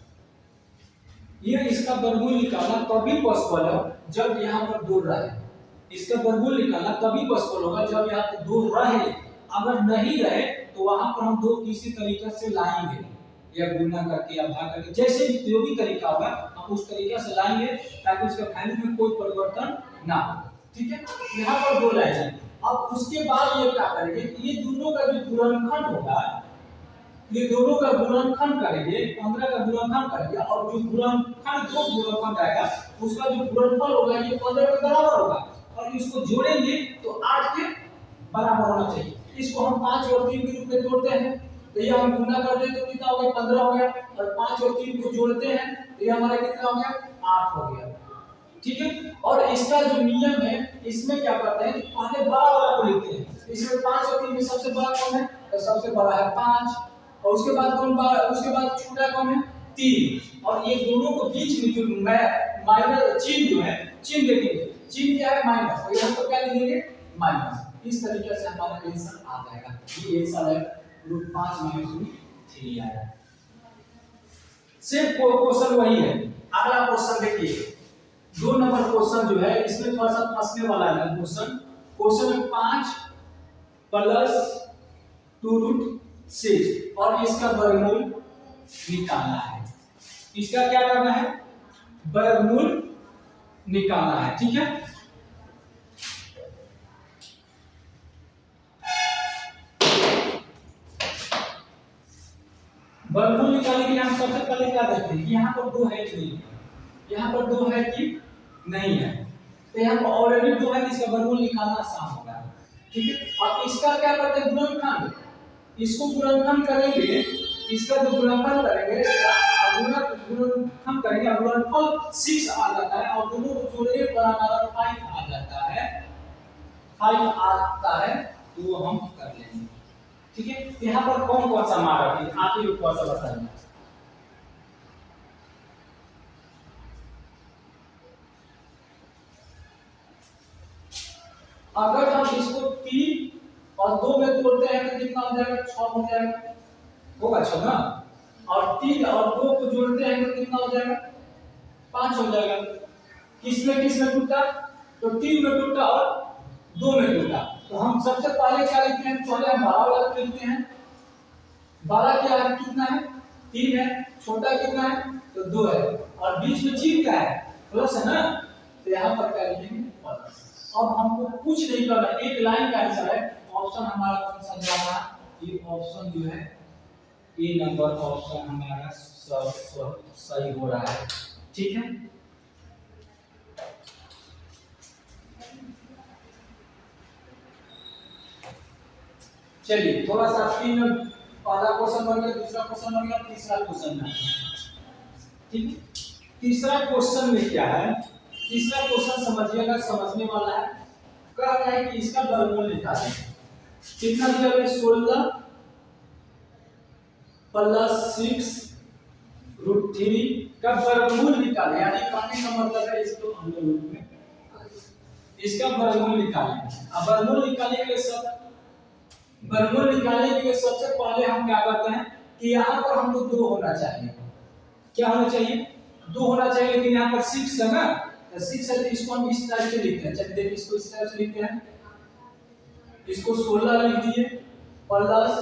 ये इसका वर्गमूल निकालना तभी पॉसिबल है जब यहाँ पर 2 रहे। इसका वर्गमूल निकालना तभी पॉसिबल होगा जब यहाँ पर 2 रहे। अगर नहीं रहे तो वहां पर हम 2 किसी तरीके से लाएंगे, या गुना करके या भाग करके, जैसे भी जो भी तरीका होगा हम उस तरीके से लाएंगे ताकि उसका वैल्यू में कोई परिवर्तन ना हो। ठीक है, यहाँ पर 2 लाएंगे। अब उसके बाद ये क्या करेंगे, ये दोनों का जो गुणनखंड होगा, ये दोनों का गुणनखंड करेंगे, 15 का गुणनखंड करेंगे, और जो गुणनखंड जो गुणनखंड आएगा उसका जो गुणनफल होगा ये 15 के बराबर होगा, और इसको जोड़ेंगे तो 8 के बराबर होना चाहिए। इसको हम 5 और 3 के रूप में तोड़ते हैं, तो ये हम गुना करते हैं तो कितना हो गया, 15 हो गया, और 5 और 3 को जोड़ते हैं तो ये हमारा कितना हो गया, 8 हो गया। ठीक है, और इसका जो नियम है, इसमें क्या करते हैं कि पहले बड़ा वाला को लिखते हैं। इसमें 5 और 3 में सबसे बड़ा कौन है, तो सबसे बड़ा है 5, और उसके बाद कौन बड़ा, उसके बाद छोटा कौन है, 3, और ये दोनों को बीच में जो माइनस चिन्ह जो है, चिन्ह देखेंगे, चिन्ह क्या है, माइनस, तो यहाँ पर क्या लिखेंगे, माइनस। इस तरीके से हमारा आंसर आ जाएगा। ये आंसर है √5 - √3 आया। सिर्फ क्वेश्चन वही है। अगला क्वेश्चन देखिए, 2 नंबर क्वेश्चन जो है, इसमें थोड़ा सा फंसने वाला है क्वेश्चन। क्वेश्चन में 5 + 2√6 और इसका वर्गमूल निकालना है। इसका क्या करना है, वर्गमूल निकालना है। ठीक है, वर्गमूल निकालने के लिए हम सबसे पहले क्या देखते हैं, यहाँ पर 2 है कि नहीं, यहाँ पर 2 है कि नहीं है, तो यहाँ पर ऑलरेडी 2 है, इसका वर्गमूल निकालना आसान होगा। ठीक है, अब इसका क्या करते हैं, गुणनखंड, इसको गुणनखंड करेंगे, इसका जो गुणनखंड करेंगे, गुणनखंड करेंगे, गुणनफल 6 आ जाता है, और दोनों को जोड़ने पर हमारा 5 आ जाता है, 5 आता है, तो हम कर लेंगे। ठीक है, यहाँ पर कौन कौन सा मान रखेंगे, आप ही ऊपर से बताइए। अगर हम इसको 3 और 2 में तोड़ते हैं तो कितना हो जाएगा, 6 हो जाएगा, होगा 6 ना, और 3 और 2 को जोड़ते हैं तो कितना हो जाएगा, 5 हो जाएगा। किस में टूटा, तो 3 में टूटा और 2 में टूटा, तो हम सबसे पहले क्या लिखते हैं, पहले हम बड़ा वाला लिखते हैं। बड़ा क्या है, कितना है, 3 है, छोटा कितना है, तो 2 है, और बीच में चिन्ह क्या है, प्लस है ना, तो यहाँ पर क्या लिखेंगे, प्लस। अब हमको कुछ नहीं करना, एक लाइन का आंसर है। ऑप्शन हमारा कौन सा जा रहा है, ये ऑप्शन जो है, ए नंबर ऑप्शन हमारा सही हो रहा है। ठीक है, चलिए थोड़ा सा 3 में पहला क्वेश्चन बन गया, दूसरा क्वेश्चन बन गया, तीसरा क्वेश्चन बन गया। ठीक है, तीसरा क्वेश्चन में क्या है, तीसरा क्वेश्चन समझिएगा, समझने वाला है। कह रहा है कि इसका वर्गमूल निकालें। कितना दिया है, 16 + 6√3 का वर्गमूल निकालें, यानी कहने का मतलब है इसको अंडर रूट में इसका वर्गमूल निकालेंगे। अब वर्गमूल निकालने के लिए सबसे पहले हम क्या करते हैं कि यहाँ पर हमको 2 होना चाहिए। क्या होना चाहिए? 2 होना चाहिए, लेकिन यहाँ पर 6 है ना, तो 6 है तो इसको हम इस टाइप से लिखते हैं। चलिए देखिए इसको इस टाइप से लिखते हैं, इसको 16 लिख दिए प्लस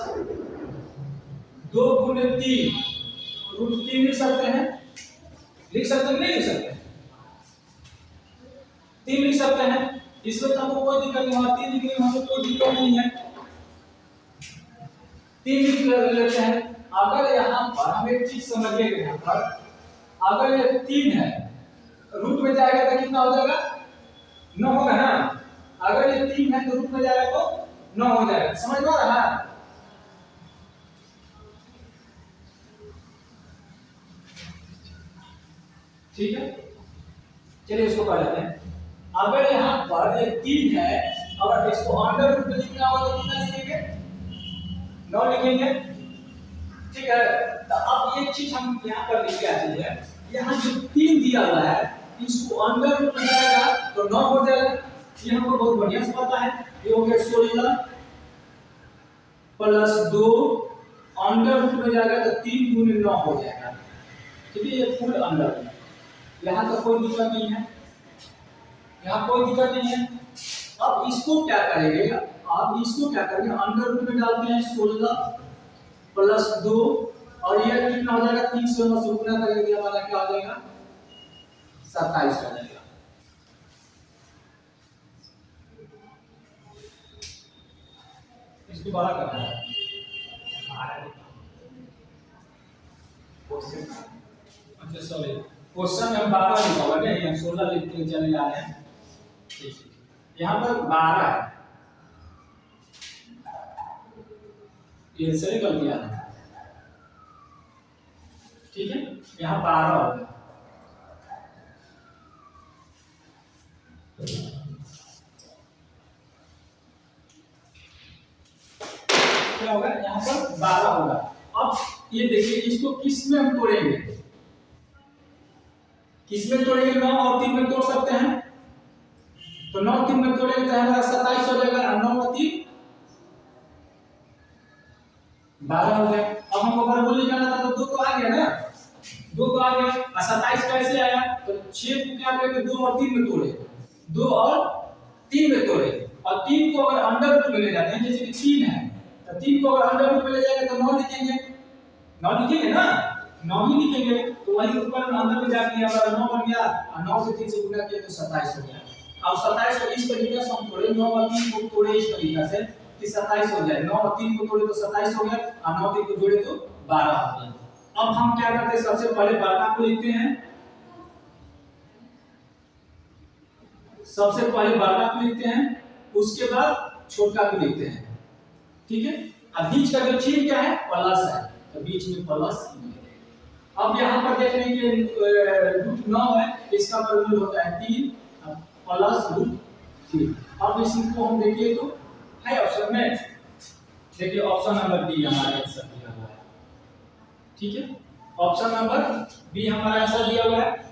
2 गुने 3 रूट 3 लिख सकते हैं, लिख सकते हैं नहीं लिख सकते? 3 लिख सकते हैं, इसमें तो हमको कोई दिक्कत नहीं है, 3 लिखने में हमको कोई दिक्कत नहीं है, 3 लिख लेते हैं। अगर यहाँ पर हम एक चीज समझिएगा, यहाँ पर अगर ये 3 है रूट में जाएगा तो कितना हो जाएगा? 9 होगा ना। अगर ये 3 है तो रूट में जाएगा तो 9 हो जाएगा। समझ में आ रहा है? ठीक है, चलिए इसको कर लेते हैं। अगर यहाँ पर ये 3 है, अगर इसको अंडर रूट में लिखना होगा तो कितना लिखेंगे? 9 लिखेंगे। ठीक है, तो अब एक चीज हम यहाँ पर लिख के आती है, यहाँ जो 3 दिया हुआ है इसको अंडर रूट में जाएगा तो 9 हो जाएगा। ये हमको बहुत बढ़िया से पता है। ये हो गया 16 प्लस 2 अंडर रूट में जाएगा तो 3 गुने 9 हो जाएगा। ठीक है, ये फुल अंडर रूट, यहाँ तो कोई दिक्कत नहीं है, यहाँ कोई दिक्कत नहीं है। अब इसको क्या करेंगे? अंडर रूट में डालते हैं 16 प्लस 2 और ये कितना हो जाएगा? 3 से 9 से गुना करेंगे, हमारा क्या हो जाएगा? 27 हो जाएगा। इसको बड़ा करना है। अच्छा सॉरी, क्वेश्चन में 12 लिखा हुआ है, हम 16 लिख के चले जा रहे हैं। ठीक है, यहाँ पर 12 है, ये सही गलती आ रहा है। ठीक है, यहाँ 12 होगा। क्या होगा? यहाँ पर 12 होगा। अब ये देखिए इसको किस में हम तोड़ेंगे? किस में तोड़ेंगे? 9 और 3 में तोड़ सकते हैं, तो 9 3 में तोड़ेंगे तो हमारा 27 हो जाएगा और 9 और 3 12 हो गया। अब हमको वर्गमूल निकालना था तो 2 तो आ गया ना, 2 तो आ गया। और 27 कैसे आया? तो 6 को क्या करेंगे? 2 और 3 में तोड़े, 2 और 3 में तोड़े, और 3 को अगर अंडर रूट में ले जाते हैं, जैसे कि 3 है तो 3 को अगर अंडर रूट में ले जाएंगे तो 9 लिखेंगे, 9 लिखेंगे ना, 9 ही लिखेंगे। तो वही ऊपर में अंदर में जाके अगर 9 बन गया और 9 से 3 से गुना किया तो 27 हो गया। अब 27 को इस तरीके से हम तोड़े, 9 और 3 को तोड़े इस तरीके से कि 27 हो जाए। 9 और 3 को तोड़े तो 27 हो गया और 9 3 को जोड़े तो 12 हो गया। अब हम क्या करते हैं? सबसे पहले बड़ा को लिखते हैं, सबसे पहले बड़ा को लिखते हैं, उसके बाद छोटा को लिखते हैं। ठीक है, अब बीच का जो चिन्ह क्या है? प्लस है, तो बीच में प्लस। अब यहाँ पर देख रहे हैं कि रूट 9 है, इसका वर्गमूल होता है 3 प्लस रूट 3। अब इसको हम देखिए तो है ऑप्शन में, देखिए ऑप्शन नंबर बी हमारा आंसर दिया हुआ है। ठीक है, ऑप्शन नंबर बी हमारा आंसर दिया हुआ है।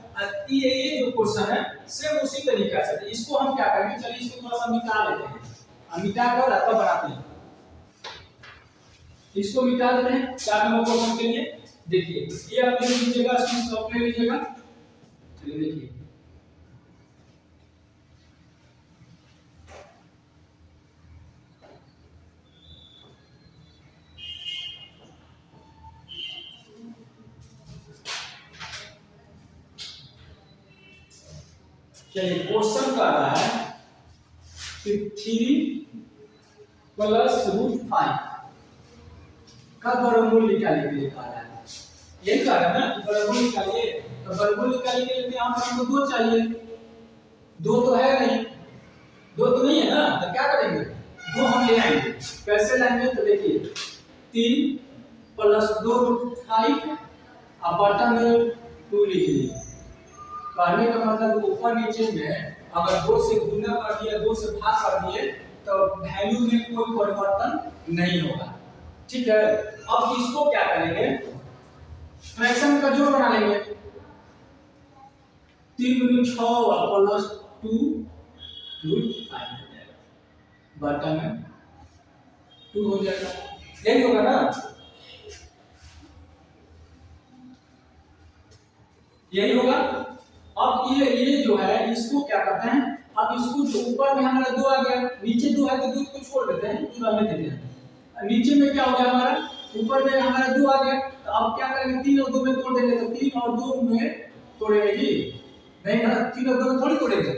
ये जो क्वेश्चन है सेम उसी तरीके से, इसको हम क्या करेंगे? चलिए इसको थोड़ा सा मिटा लेते हैं, हम मिटा कर तब बनाते हैं। इसको मिटा देते हैं 4 नंबर क्वेश्चन के लिए। देखिए ये आप ले लीजिएगा, इसको स्टॉप ले लीजिएगा। चलिए देखिए चलिए क्वेश्चन कर रहा है कि 3 प्लस रूट 5 का वर्गमूल निकालने के लिए कहा है। यही कहा है ना, वर्गमूल निकालिए। तो वर्गमूल निकालने के लिए यहाँ पर हमको 2 चाहिए, 2 तो है नहीं, 2 तो नहीं है ना, तो क्या करेंगे? 2 हम ले आएंगे। कैसे लाएंगे? तो देखिए 3 प्लस 2 रूट 5 और बटन में 2 लिख लीजिए। कहने का मतलब ऊपर नीचे में अगर 2 से गुना कर दिया, 2 से भाग कर दिए तो वैल्यू में कोई परिवर्तन नहीं होगा। ठीक है, अब इसको क्या करेंगे? फ्रैक्शन का जोड़ बना लेंगे। 3 गुनी 6 प्लस 2 रूट 5 हो जाएगा, बटा में 2 हो जाएगा, यही होगा ना, यही होगा। अब ये जो है इसको क्या करते हैं, अब इसको जो ऊपर में हमारा 2 आ गया, नीचे 2 है तो 2 को छोड़ देते हैं, 2 रहने देते हैं। नीचे में क्या हो गया हमारा, ऊपर में हमारा 2 आ गया, तो अब क्या करेंगे, 3 और 2 में तोड़ देंगे, तो 3 और 2 में तोड़ेंगे जी, नहीं ना, 3 और 2 में थोड़ी तोड़ेंगे,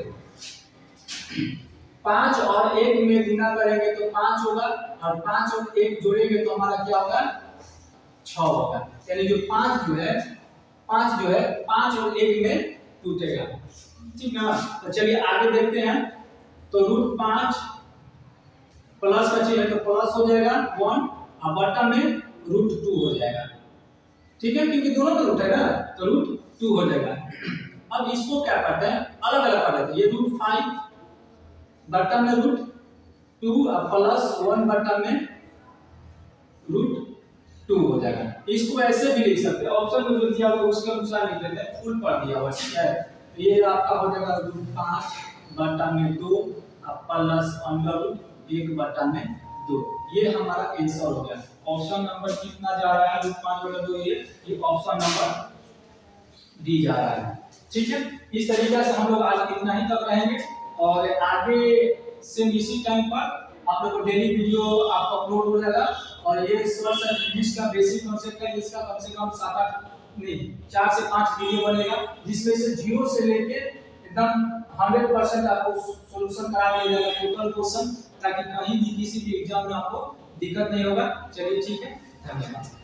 5 और 1 में गुना करेंगे तो 5 होगा, और 5 और 1 जोड़ेंगे तो हमारा क्या होगा, 6 होगा। यानी जो 5 जो है 5 और 1 में टूटेगा, ठीक ना। तो चलिए आगे देखते हैं, तो रूट 5 प्लस का चिन्ह है तो प्लस हो जाएगा 1 और बटा में रूट 2 हो जाएगा, ठीक है, क्योंकि दोनों का रूट है ना, तो रूट 2 हो जाएगा। अब इसको क्या करते हैं, अलग अलग कर देते हैं, ये रूट 5 बटा में रूट 2 और प्लस 1 बटा में रूट 2 हो जाएगा। इसको ऐसे भी लिख सकते हैं, ऑप्शन में जो दिया हुआ उसके अनुसार लिख लेते हैं, फुल पढ़ दिया हुआ, ठीक है। तो ये आपका हो जाएगा रूट 5 बटा में 2 और प्लस अंडर रूट 1 बटा में 2, ये हमारा आंसर हो गया। ऑप्शन नंबर कितना जा रहा है, रूट 5 बटा 2, ये ऑप्शन नंबर डी जा रहा है, ठीक है। इस तरीके से हम लोग आज इतना ही तक रहेंगे, और आगे से इसी टाइम पर आप लोग को डेली वीडियो आपका अपलोड हो जाएगा, और ये सोर्स इंग्लिश का बेसिक कांसेप्ट है, इसका कम से कम 7-8 नहीं 4 से 5 वीडियो बनेगा, जिसमें से जीरो से लेके एकदम 100% आपको सॉल्यूशन करा दिया जाएगा टोटल क्वेश्चन, ताकि कहीं भी किसी भी एग्जाम में आपको दिक्कत नहीं होगा। चलिए ठीक है, धन्यवाद।